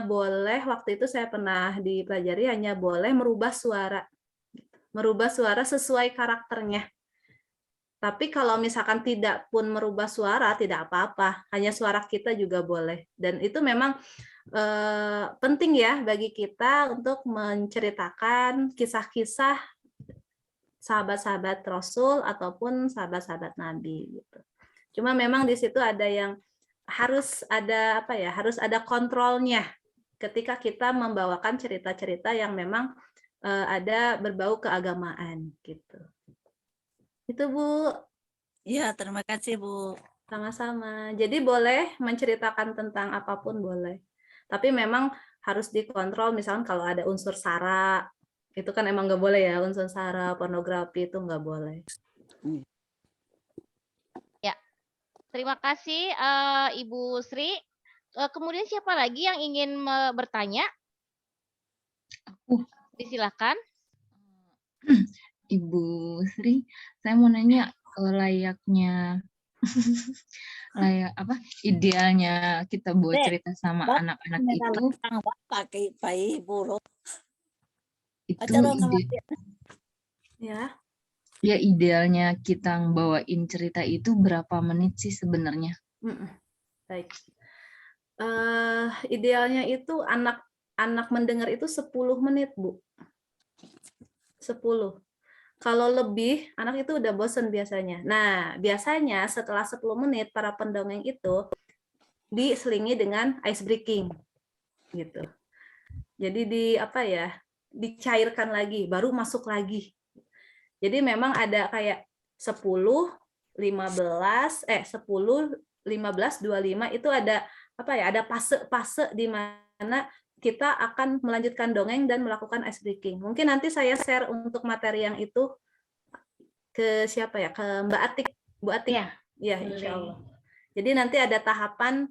boleh, waktu itu saya pernah dipelajari hanya boleh merubah suara sesuai karakternya. Tapi kalau misalkan tidak pun merubah suara, tidak apa-apa. Hanya suara kita juga boleh. Dan itu memang penting ya bagi kita untuk menceritakan kisah-kisah sahabat-sahabat Rasul ataupun sahabat-sahabat Nabi. Gitu. Cuma memang di situ ada yang harus ada kontrolnya ketika kita membawakan cerita-cerita yang memang ada berbau keagamaan gitu. Itu Bu. Iya, terima kasih Bu. Sama-sama. Jadi boleh menceritakan tentang apapun boleh. Tapi memang harus dikontrol, misalkan kalau ada unsur sara, itu kan emang nggak boleh ya, unsur sara, pornografi itu nggak boleh. Ya, terima kasih Ibu Sri. Kemudian siapa lagi yang ingin bertanya? Aku. Disilakan. Ibu Sri, saya mau nanya layaknya layak apa idealnya kita buat cerita sama anak-anak itu ya idealnya kita bawain cerita itu berapa menit sih sebenarnya? Baik. Idealnya itu anak mendengar itu 10 menit, Bu. 10. Kalau lebih, anak itu udah bosen biasanya. Nah, biasanya setelah 10 menit, para pendongeng itu diselingi dengan ice breaking. Gitu. Jadi dicairkan lagi, baru masuk lagi. Jadi memang ada kayak 10, 15, 10, 15, 25 itu ada ada fase-fase di mana kita akan melanjutkan dongeng dan melakukan ice breaking. Mungkin nanti saya share untuk materi yang itu ke siapa ya? Ke Mbak Atik. Bu Atik. Ya, insya Allah. Jadi nanti ada tahapan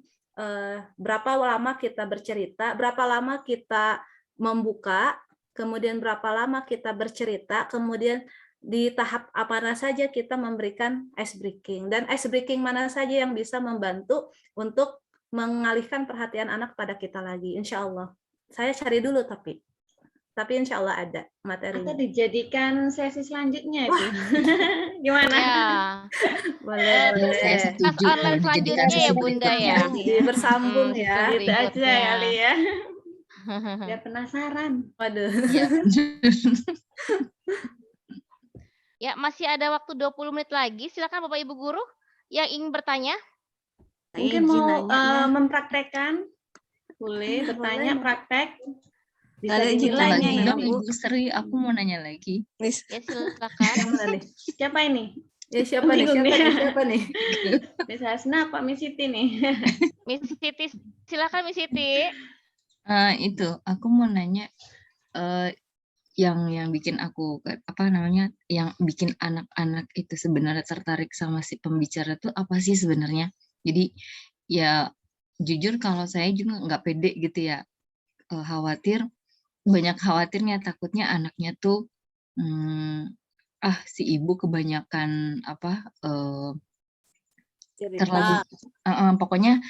berapa lama kita bercerita, berapa lama kita membuka, kemudian berapa lama kita bercerita, kemudian di tahap apa saja kita memberikan ice breaking, dan ice breaking mana saja yang bisa membantu untuk mengalihkan perhatian anak pada kita lagi, insya Allah. Saya cari dulu tapi insya Allah ada materinya. Atau dijadikan sesi selanjutnya itu. Gimana? Ya. Boleh. Saya setuju. Kelas online selanjutnya ya Bunda ya. Bersambung ya. Itu aja kali ya. Biar penasaran. Waduh. Ya, masih ada waktu 20 menit lagi. Silakan Bapak Ibu guru yang ingin bertanya. Mungkin mau mempraktekkan. Boleh bertanya, praktek. Bisa lagi dong Ibu Sri, aku mau nanya lagi. Ya silakan. Siapa ini? Ya siapa nih? Miss Hasna apa Miss Siti nih? Miss Siti, silakan Miss Siti. Itu aku mau nanya yang bikin aku yang bikin anak-anak itu sebenarnya tertarik sama si pembicara itu apa sih sebenarnya? Jadi ya jujur kalau saya juga nggak pede gitu ya, banyak khawatirnya, takutnya anaknya tuh si ibu kebanyakan terlalu pokoknya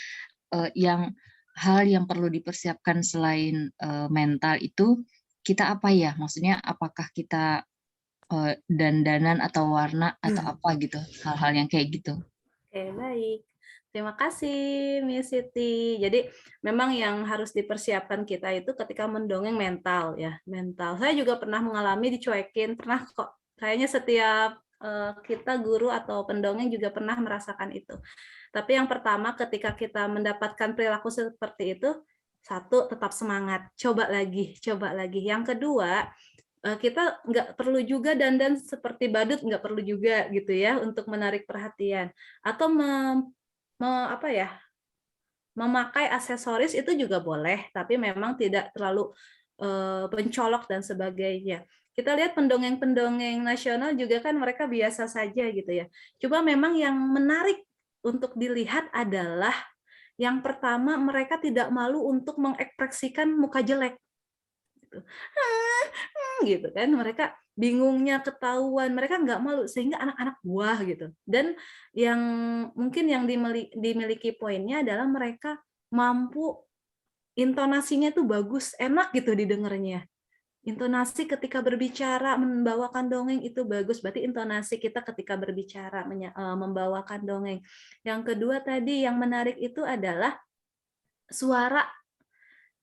hal yang perlu dipersiapkan selain mental itu kita apa ya, maksudnya apakah kita dandanan atau warna atau apa gitu, hal-hal yang kayak gitu. Oke, baik. Terima kasih, Miss Siti. Jadi memang yang harus dipersiapkan kita itu ketika mendongeng mental ya, mental. Saya juga pernah mengalami dicuekin, pernah kok. Kayaknya setiap kita guru atau pendongeng juga pernah merasakan itu. Tapi yang pertama ketika kita mendapatkan perilaku seperti itu, satu, tetap semangat, coba lagi. Yang kedua, kita nggak perlu juga dandan seperti badut, nggak perlu juga gitu ya untuk menarik perhatian. Atau memakai aksesoris itu juga boleh, tapi memang tidak terlalu mencolok dan sebagainya. Kita lihat pendongeng-pendongeng nasional juga kan mereka biasa saja gitu ya. Coba memang yang menarik untuk dilihat adalah yang pertama, mereka tidak malu untuk mengekspresikan muka jelek. Gitu kan, mereka bingungnya ketahuan, mereka nggak malu, sehingga anak-anak wah gitu. Dan yang mungkin yang dimiliki poinnya adalah mereka mampu, intonasinya tuh bagus, enak gitu didengarnya. Intonasi ketika berbicara, membawakan dongeng itu bagus, berarti intonasi kita ketika berbicara, membawakan dongeng. Yang kedua tadi yang menarik itu adalah suara.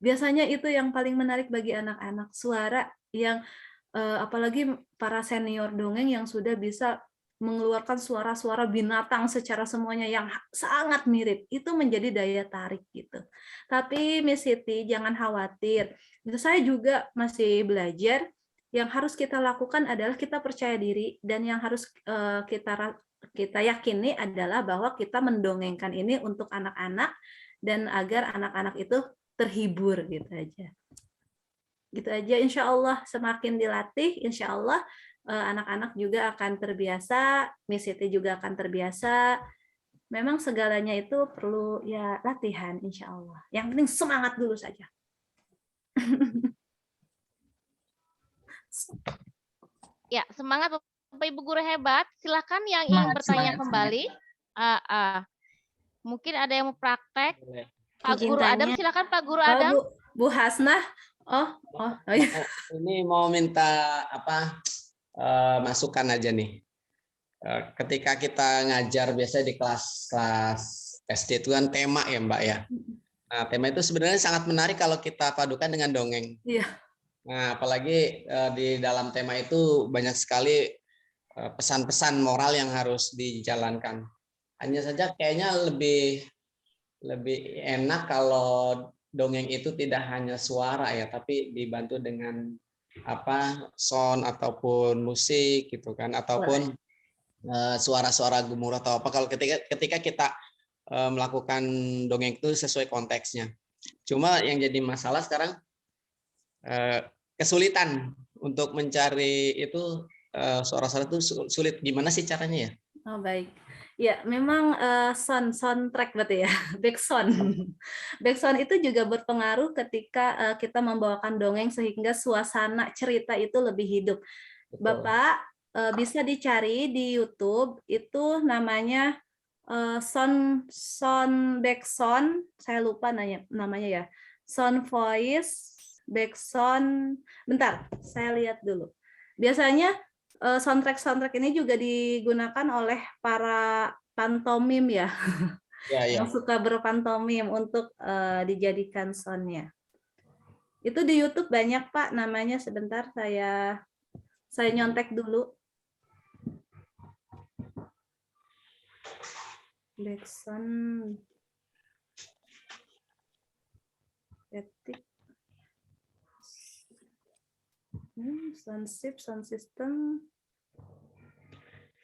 Biasanya itu yang paling menarik bagi anak-anak, suara yang apalagi para senior dongeng yang sudah bisa mengeluarkan suara-suara binatang secara semuanya yang sangat mirip, itu menjadi daya tarik gitu. Tapi Miss Siti jangan khawatir, saya juga masih belajar. Yang harus kita lakukan adalah kita percaya diri, dan yang harus kita yakini adalah bahwa kita mendongengkan ini untuk anak-anak dan agar anak-anak itu terhibur gitu aja. Gitu aja, insya Allah semakin dilatih, insya Allah anak-anak juga akan terbiasa, Miss Siti juga akan terbiasa, memang segalanya itu perlu ya latihan, insya Allah. Yang penting semangat dulu saja. Ya, semangat Bapak Ibu guru hebat. Silakan yang ingin bertanya kembali. Mungkin ada yang mau praktek. Pak Izin Guru Adam, tanya. silakan Pak Guru Adam. Bu Hasnah. Iya. Ini mau minta masukan aja nih. Ketika kita ngajar biasanya di kelas-kelas SD itu kan tema ya Mbak ya. Nah, tema itu sebenarnya sangat menarik kalau kita padukan dengan dongeng. Iya. Nah, apalagi di dalam tema itu banyak sekali pesan-pesan moral yang harus dijalankan. Hanya saja kayaknya lebih enak kalau dongeng itu tidak hanya suara ya, tapi dibantu dengan sound ataupun musik gitu kan, ataupun suara-suara gemuruh atau apa. Kalau ketika kita melakukan dongeng itu sesuai konteksnya. Cuma yang jadi masalah sekarang kesulitan untuk mencari itu suara-suara itu sulit. Gimana sih caranya ya? Oh baik. Ya, memang soundtrack berarti ya, backsound. Backsound itu juga berpengaruh ketika kita membawakan dongeng sehingga suasana cerita itu lebih hidup. Betul. Bapak bisa dicari di YouTube, itu namanya sound backsound, saya lupa namanya ya. Sound voice, backsound, bentar, saya lihat dulu. Biasanya soundtrack ini juga digunakan oleh para pantomim ya, yang suka berpantomim untuk dijadikan soundnya. Itu di YouTube banyak Pak, namanya sebentar saya nyontek dulu. Backsound, etik, sound system,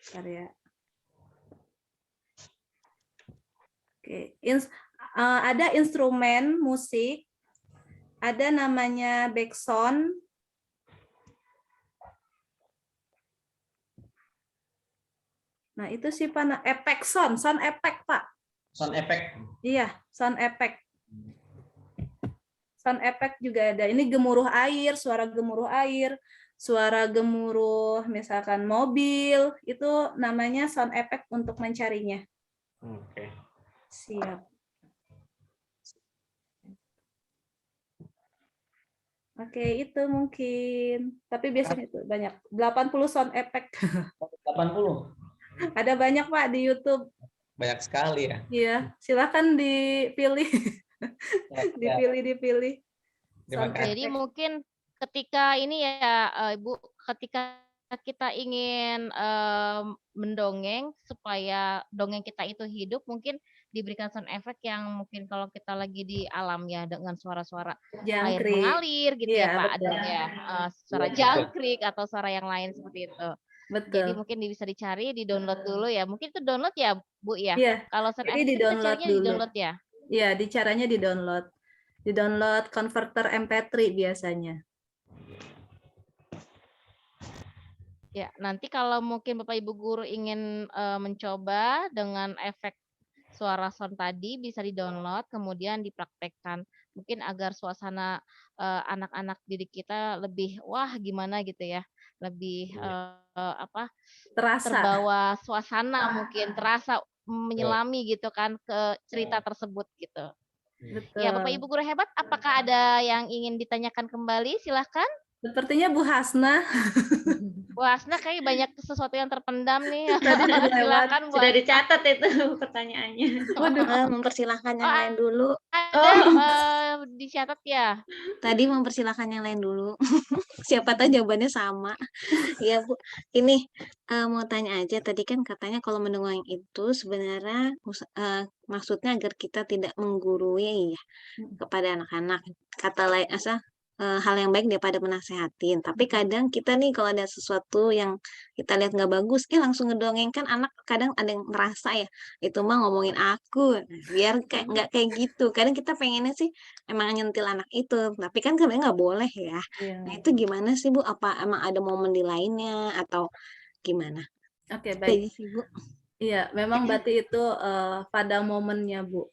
bentar ya. Oke, ada instrumen musik, ada namanya backsound. Nah, itu sih Pak, efek sound effect Pak. Sound effect. Iya, sound effect. Sound effect juga ada. Ini gemuruh air, suara gemuruh misalkan mobil, itu namanya sound effect untuk mencarinya. Oke. Siap. Oke, itu mungkin. Tapi biasanya itu banyak. 80 sound effect. 80. Ada banyak Pak di YouTube. Banyak sekali ya. Iya, silakan dipilih. Dipilih. Jadi mungkin ketika ini ya Ibu, ketika kita ingin mendongeng supaya dongeng kita itu hidup, mungkin diberikan sound effect yang mungkin kalau kita lagi di alam ya, dengan suara-suara air mengalir gitu ya Pak, ada ya suara jangkrik atau suara yang lain seperti itu. Betul. Jadi mungkin bisa dicari, di-download dulu ya. Mungkin itu download ya, Bu ya? Iya. Kalau sound effect itu caranya di-download ya? Iya, caranya di-download. Di-download converter MP3 biasanya. Ya, nanti kalau mungkin Bapak Ibu guru ingin mencoba dengan efek suara sound tadi, bisa di-download, kemudian dipraktekkan. Mungkin agar suasana anak-anak didik kita lebih, wah gimana gitu ya, lebih terbawa suasana, mungkin terasa menyelami gitu kan ke cerita tersebut gitu. Betul. Ya Bapak Ibu guru hebat, apakah ada yang ingin ditanyakan kembali? Silahkan. Sepertinya Bu Hasnah. Bu Hasnah kayak banyak sesuatu yang terpendam nih. Silakan, sudah dicatat itu pertanyaannya. Mempersilahkan yang lain dulu. Dicatat ya. Tadi mempersilahkan yang lain dulu. Siapa tahu jawabannya sama. Ya Bu, ini mau tanya aja. Tadi kan katanya kalau mendongeng itu sebenarnya maksudnya agar kita tidak menggurui ya kepada anak-anak. Kata lain hal yang baik daripada menasehatin. Tapi kadang kita nih kalau ada sesuatu yang kita lihat nggak bagus, langsung ngedongeng, kan anak kadang ada yang merasa ya, itu mah ngomongin aku, biar kayak nggak kayak gitu. Kadang kita pengennya sih emang nyentil anak itu, tapi kan kadang nggak boleh ya. Nah itu gimana sih Bu? Apa emang ada momen di lainnya atau gimana? Oke, baik. Sih, Bu. Iya, memang berarti itu pada momennya, Bu.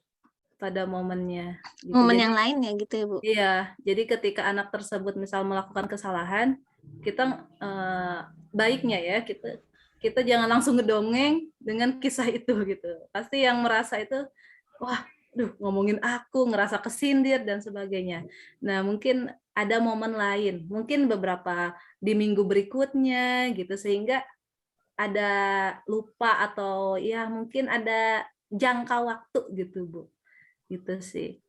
Pada momennya. Gitu. Momen Jadi, yang lain ya gitu ya, Bu? Iya, jadi ketika anak tersebut misal melakukan kesalahan, kita baiknya ya kita jangan langsung ngedongeng dengan kisah itu gitu. Pasti yang merasa itu, wah, duh ngomongin aku, ngerasa kesindir dan sebagainya. Nah, mungkin ada momen lain, mungkin beberapa di minggu berikutnya gitu, sehingga ada lupa atau ya mungkin ada jangka waktu gitu, Bu. Gitu sih.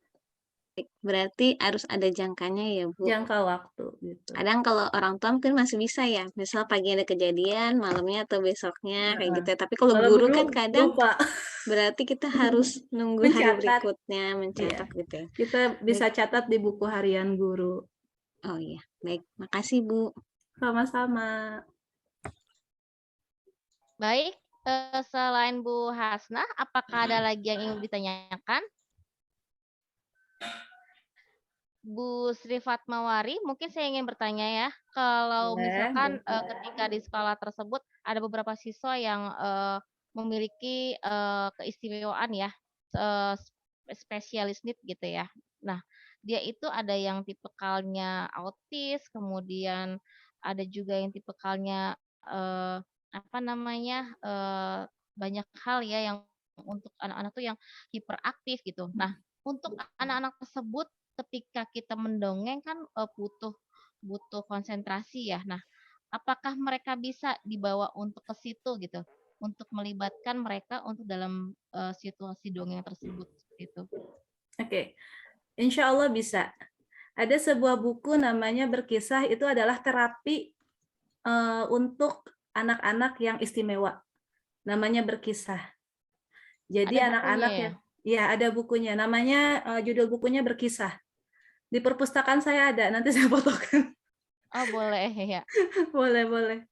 Berarti harus ada jangkanya ya, Bu. Jangka waktu gitu. Kadang kalau orang tua mungkin masih bisa ya, misal pagi ada kejadian, malamnya atau besoknya kayak gitu ya. Tapi kalau guru kan kadang lupa. Berarti kita harus nunggu hari berikutnya mencatat gitu ya. Kita bisa catat di buku harian guru. Oh iya, baik. Makasih, Bu. Sama-sama. Baik, selain Bu Hasnah, apakah ada lagi yang ingin ditanyakan? Bu Sri Fatmawari, mungkin saya ingin bertanya ya, kalau misalkan ketika di sekolah tersebut ada beberapa siswa yang memiliki keistimewaan ya, spesialis need gitu ya. Nah, dia itu ada yang tipikalnya autis, kemudian ada juga yang tipikalnya apa namanya banyak hal ya yang untuk anak-anak tuh yang hiperaktif gitu. Nah, untuk anak-anak tersebut ketika kita mendongeng kan butuh konsentrasi ya. Nah, apakah mereka bisa dibawa untuk ke situ gitu, untuk melibatkan mereka untuk dalam situasi dongeng tersebut itu? Oke, insya Allah bisa. Ada sebuah buku namanya Berkisah, itu adalah terapi untuk anak-anak yang istimewa. Namanya Berkisah. Jadi anak-anak ya ada bukunya. Namanya judul bukunya Berkisah. Di perpustakaan saya ada, nanti saya fotokan. Oh boleh ya. Boleh.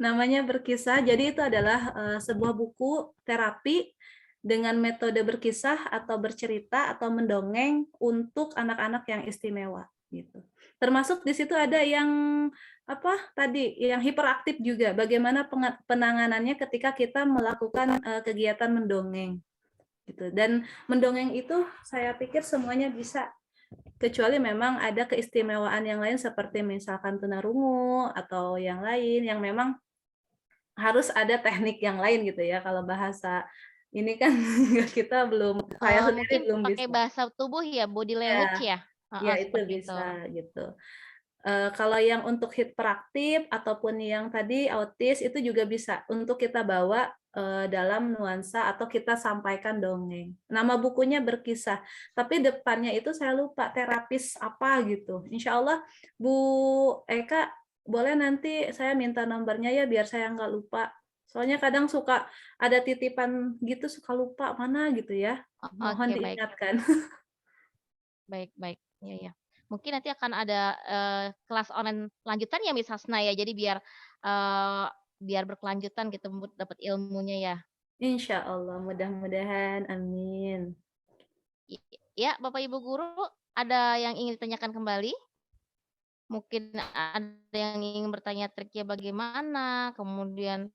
Namanya Berkisah. Jadi itu adalah sebuah buku terapi dengan metode berkisah atau bercerita atau mendongeng untuk anak-anak yang istimewa gitu. Termasuk di situ ada yang yang hiperaktif juga. Bagaimana penanganannya ketika kita melakukan kegiatan mendongeng gitu. Dan mendongeng itu saya pikir semuanya bisa, kecuali memang ada keistimewaan yang lain seperti misalkan tunarungu atau yang lain yang memang harus ada teknik yang lain gitu ya. Kalau bahasa ini kan kita belum, saya sendiri belum pakai bisa. bahasa tubuh ya, body language ya. Ya itu bisa gitu. Kalau yang untuk hiperaktif ataupun yang tadi autis itu juga bisa untuk kita bawa dalam nuansa atau kita sampaikan dongeng. Nama bukunya Berkisah, tapi depannya itu saya lupa terapis apa gitu. Insya Allah Bu Eka boleh nanti saya minta nomornya ya biar saya nggak lupa. Soalnya kadang suka ada titipan gitu suka lupa mana gitu ya. Mohon diingatkan. Baik. Ya. Mungkin nanti akan ada kelas online lanjutan ya Miss Hasna ya. Jadi biar berkelanjutan gitu dapat ilmunya ya. Insya Allah, mudah-mudahan, amin. Ya, Bapak Ibu guru, ada yang ingin ditanyakan kembali? Mungkin ada yang ingin bertanya triknya bagaimana, kemudian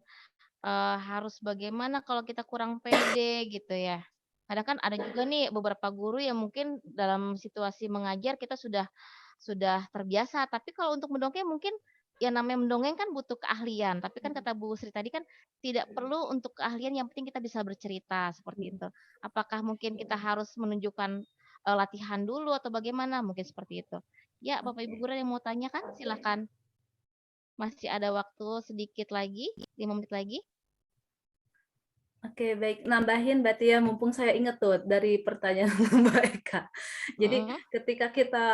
harus bagaimana kalau kita kurang pede gitu ya. Kadang kan ada juga nih beberapa guru yang mungkin dalam situasi mengajar kita sudah terbiasa, tapi kalau untuk mendongeng mungkin yang namanya mendongeng kan butuh keahlian, tapi kan kata Bu Sri tadi kan tidak perlu untuk keahlian, yang penting kita bisa bercerita seperti itu. Apakah mungkin kita harus menunjukkan latihan dulu atau bagaimana? Mungkin seperti itu. Ya, Bapak Ibu guru yang mau tanya kan silakan. Masih ada waktu sedikit lagi, 5 menit lagi. Oke, baik. Nambahin berarti ya, mumpung saya ingat tuh dari pertanyaan Mbak Eka. Jadi ketika kita,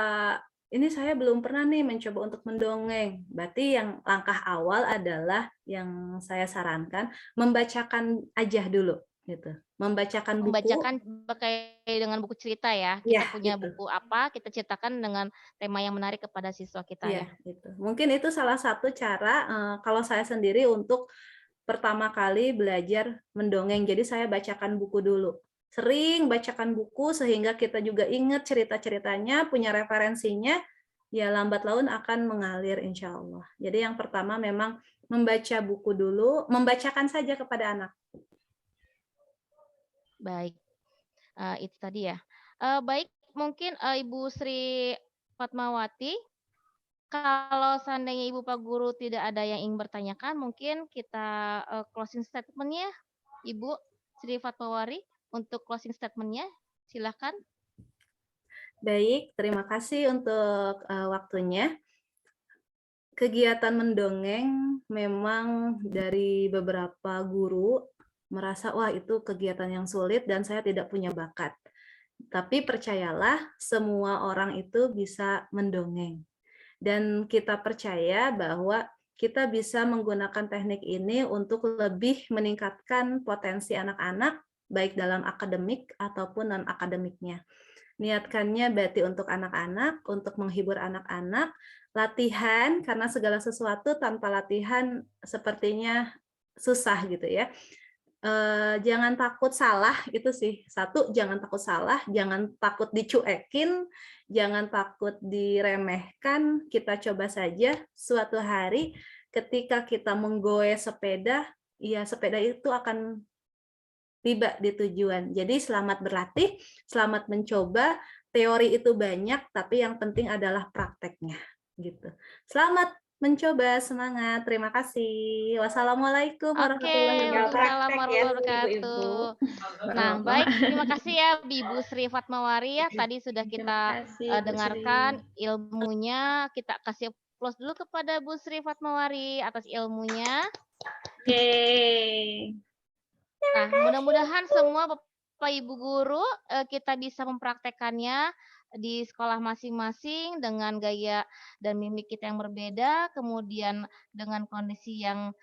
ini saya belum pernah nih mencoba untuk mendongeng. Berarti yang langkah awal adalah yang saya sarankan, membacakan aja dulu. Gitu. Membacakan pakai dengan buku cerita ya. Kita punya buku apa, kita ceritakan dengan tema yang menarik kepada siswa kita ya. Gitu. Mungkin itu salah satu cara kalau saya sendiri untuk pertama kali belajar mendongeng. Jadi saya bacakan buku dulu. Sering bacakan buku sehingga kita juga ingat cerita-ceritanya, punya referensinya, ya lambat laun akan mengalir insya Allah. Jadi yang pertama memang membaca buku dulu, membacakan saja kepada anak. Baik, itu tadi ya. Baik, mungkin Ibu Sri Fatmawati, kalau seandainya Ibu Pak Guru tidak ada yang ingin bertanyakan, mungkin kita closing statement-nya, Ibu Sri Fatmawati, untuk closing statement-nya, silakan. Baik, terima kasih untuk waktunya. Kegiatan mendongeng memang dari beberapa guru merasa, wah itu kegiatan yang sulit dan saya tidak punya bakat. Tapi percayalah, semua orang itu bisa mendongeng. Dan kita percaya bahwa kita bisa menggunakan teknik ini untuk lebih meningkatkan potensi anak-anak, baik dalam akademik ataupun non-akademiknya. Niatkannya berarti untuk anak-anak, untuk menghibur anak-anak, latihan, karena segala sesuatu tanpa latihan sepertinya susah gitu ya. Jangan takut salah, itu sih. Satu, jangan takut salah, jangan takut dicuekin, jangan takut diremehkan. Kita coba saja suatu hari ketika kita menggoes sepeda, ya sepeda itu akan tiba di tujuan. Jadi selamat berlatih, selamat mencoba. Teori itu banyak, tapi yang penting adalah prakteknya. Gitu. Selamat mencoba, semangat. Terima kasih. Wassalamualaikum warahmatullahi wabarakatuh. Waalaikumsalam warahmatullahi wabarakatuh. Nah, baik, terima kasih ya Ibu Sri Fatmawati ya. Tadi sudah kita dengarkan ilmunya. Kita kasih applause dulu kepada Bu Sri Fatmawati atas ilmunya. Oke. Nah, mudah-mudahan semua Bapak Ibu guru kita bisa mempraktekannya di sekolah masing-masing dengan gaya dan mimik kita yang berbeda, kemudian dengan kondisi yang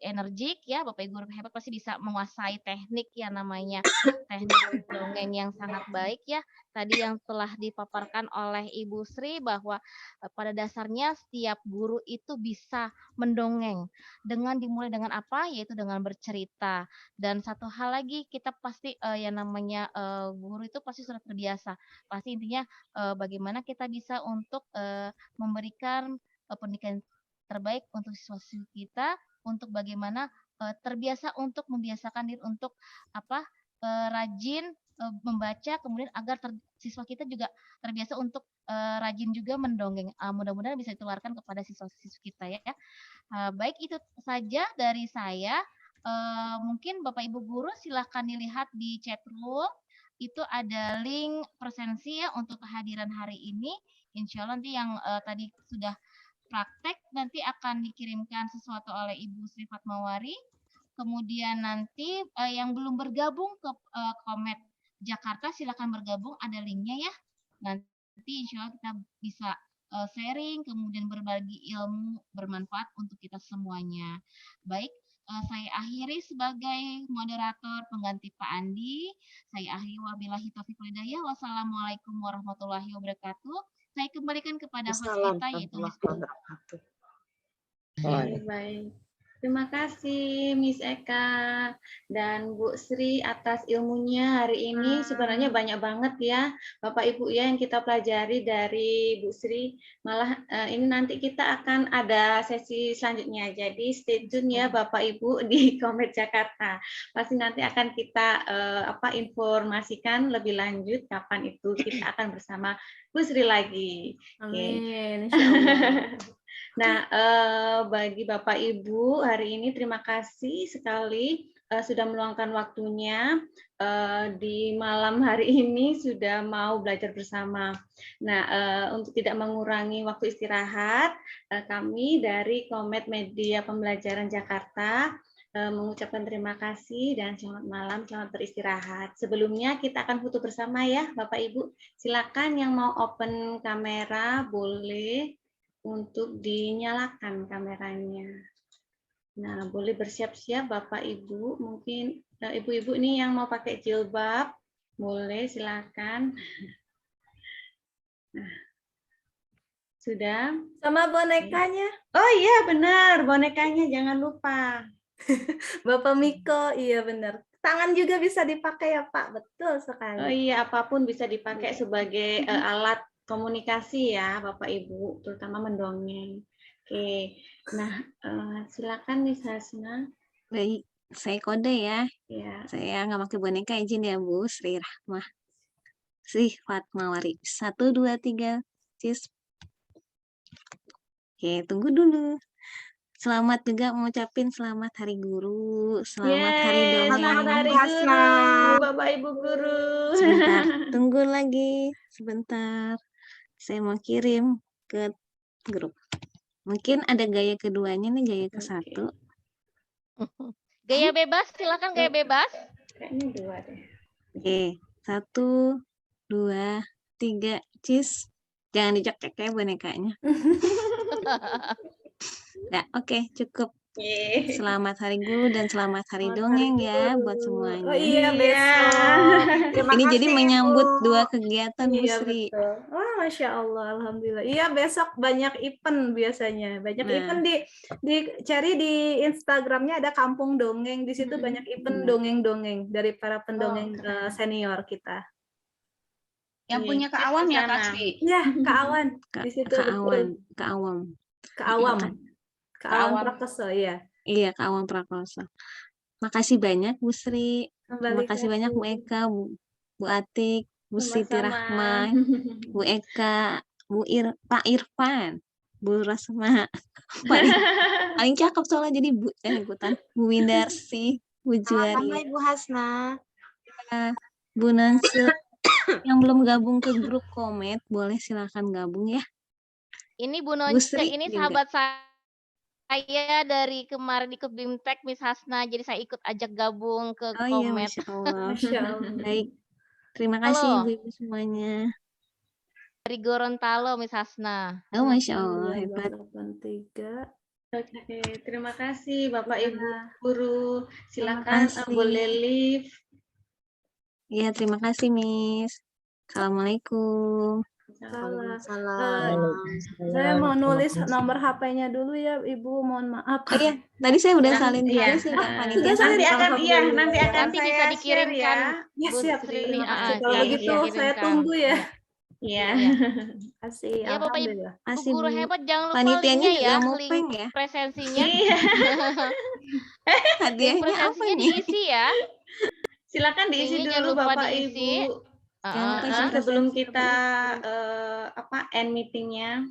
energik ya, Bapak Ibu guru hebat pasti bisa menguasai teknik yang namanya teknik dongeng yang sangat baik ya. Tadi yang telah dipaparkan oleh Ibu Sri bahwa pada dasarnya setiap guru itu bisa mendongeng dengan dimulai dengan apa? Yaitu dengan bercerita. Dan satu hal lagi kita pasti yang namanya guru itu pasti sudah terbiasa. Pasti intinya bagaimana kita bisa untuk memberikan pendidikan terbaik untuk siswa-siswi kita, untuk bagaimana terbiasa untuk membiasakan diri untuk rajin membaca, kemudian agar siswa kita juga terbiasa untuk rajin juga mendongeng. Mudah-mudahan bisa ditularkan kepada siswa-siswi kita ya. Baik, itu saja dari saya. Mungkin Bapak Ibu guru silahkan dilihat di chat room. Itu ada link presensi ya untuk kehadiran hari ini. Insya Allah nanti yang tadi sudah praktek nanti akan dikirimkan sesuatu oleh Ibu Sri Fatmawati. Kemudian nanti yang belum bergabung ke Komet Jakarta silakan bergabung, ada linknya ya. Nanti insya Allah kita bisa sharing, kemudian berbagi ilmu bermanfaat untuk kita semuanya. Baik, saya akhiri sebagai moderator pengganti Pak Andi. Saya akhiri wabillahi taufiq wal hidayah. Wassalamualaikum warahmatullahi wabarakatuh. Saya kembalikan kepada host kita yaitu Miss Baik. Terima kasih Miss Eka dan Bu Sri atas ilmunya hari ini. Sebenarnya banyak banget ya Bapak Ibu ya yang kita pelajari dari Bu Sri. Malah ini nanti kita akan ada sesi selanjutnya. Jadi stay tune ya Bapak Ibu di Komet Jakarta. Pasti nanti akan kita informasikan lebih lanjut kapan itu kita akan bersama Bu Sri lagi. Amin. Insyaallah. Nah, bagi Bapak Ibu hari ini terima kasih sekali sudah meluangkan waktunya di malam hari ini sudah mau belajar bersama. Nah, untuk tidak mengurangi waktu istirahat, kami dari Komet Media Pembelajaran Jakarta mengucapkan terima kasih dan selamat malam, selamat beristirahat. Sebelumnya kita akan foto bersama ya Bapak Ibu. Silakan yang mau open kamera boleh untuk dinyalakan kameranya. Nah, boleh bersiap-siap Bapak Ibu. Mungkin ibu-ibu ini yang mau pakai jilbab, boleh silakan. Nah, sudah? Sama bonekanya. Oh iya benar, bonekanya jangan lupa. Bapak Miko, iya benar. Tangan juga bisa dipakai ya Pak, betul sekali. Oh iya, apapun bisa dipakai sebagai alat komunikasi ya Bapak Ibu, terutama mendongeng. Oke, nah silakan Miss Hasna. Baik, Saya kode ya. Ya. Saya nggak pakai boneka, izin ya Bu Sri Rahmah. Sri Fatmawari. 1, 2, 3. Cheers. Oke, tunggu dulu. Selamat juga mengucapin selamat Hari Guru, selamat Hari Yeay, Dongeng. selamat Hari Guru, Bapak Ibu Guru. Sebentar, tunggu lagi sebentar. Saya mau kirim ke grup. Mungkin ada gaya keduanya nih, gaya ke-1. Gaya bebas, silakan gaya bebas. Kayaknya 2 deh. Oke, 1, 2, 3, cheese. Jangan dicekek ya bonekanya. Ya, oke, cukup. Selamat Hari Guru dan selamat Hari Dongeng ya buat semuanya. Oh iya, besok. Terima Ini kasih, jadi menyambut Ibu. 2 kegiatan Bu Iya, Sri. betul. Wah, Masya Allah, Alhamdulillah. Iya, besok banyak event biasanya. Banyak Nah. event cari di Instagramnya ada Kampung Dongeng. Di situ banyak event dongeng-dongeng dari para pendongeng senior kita. Yang punya Kak Awam ya, Kak Sri? Iya, Kak Awan. Di situ Kak betul. Awam. Kak Awam. Kak Awan Prakoso, iya. Iya, Kak Awam Prakoso. Makasih banyak Bu Sri. Terima kasih banyak Bu Eka, Bu Atik, Bu Siti Rahman, Bu Eka, Pak Irfan, Bu Rasma. Paling cakep soalnya jadi Bu ikutan. Bu Windarsi, Bu Juari, Ibu Hasna. Bu Nansu. Yang belum gabung ke grup Komet, boleh silakan gabung ya. Ini Bu Nonce, ini sahabat saya dari kemarin ikut BIMTEK Miss Hasna, jadi saya ikut ajak gabung ke Komet. Iya, Masya Allah. Masya Allah. Baik, terima kasih Ibu-ibu semuanya. Dari Gorontalo Miss Hasna. Oh, Masya Allah, hebat. Oke, terima kasih Bapak Ibu Guru. Silakan boleh live. Ya, terima kasih Miss. Assalamualaikum. Saya mau nulis nomor HP-nya dulu ya, Ibu. Mohon maaf. Oh iya, tadi saya udah salin juga sih Kak Panitia. Nanti akan bisa saya dikirimkan. Ya, siap. Terima kasih. Kalau begitu saya tunggu ya. Iya. Kasih. Ya Bapak Ibu Guru hebat, jangan lupa Panitianya linknya ya, juga mau link ya. presensinya. Hadiahnya presensinya apa nih? diisi ya. Silakan diisi dulu Bapak Ibu. Sebelum kita end meetingnya.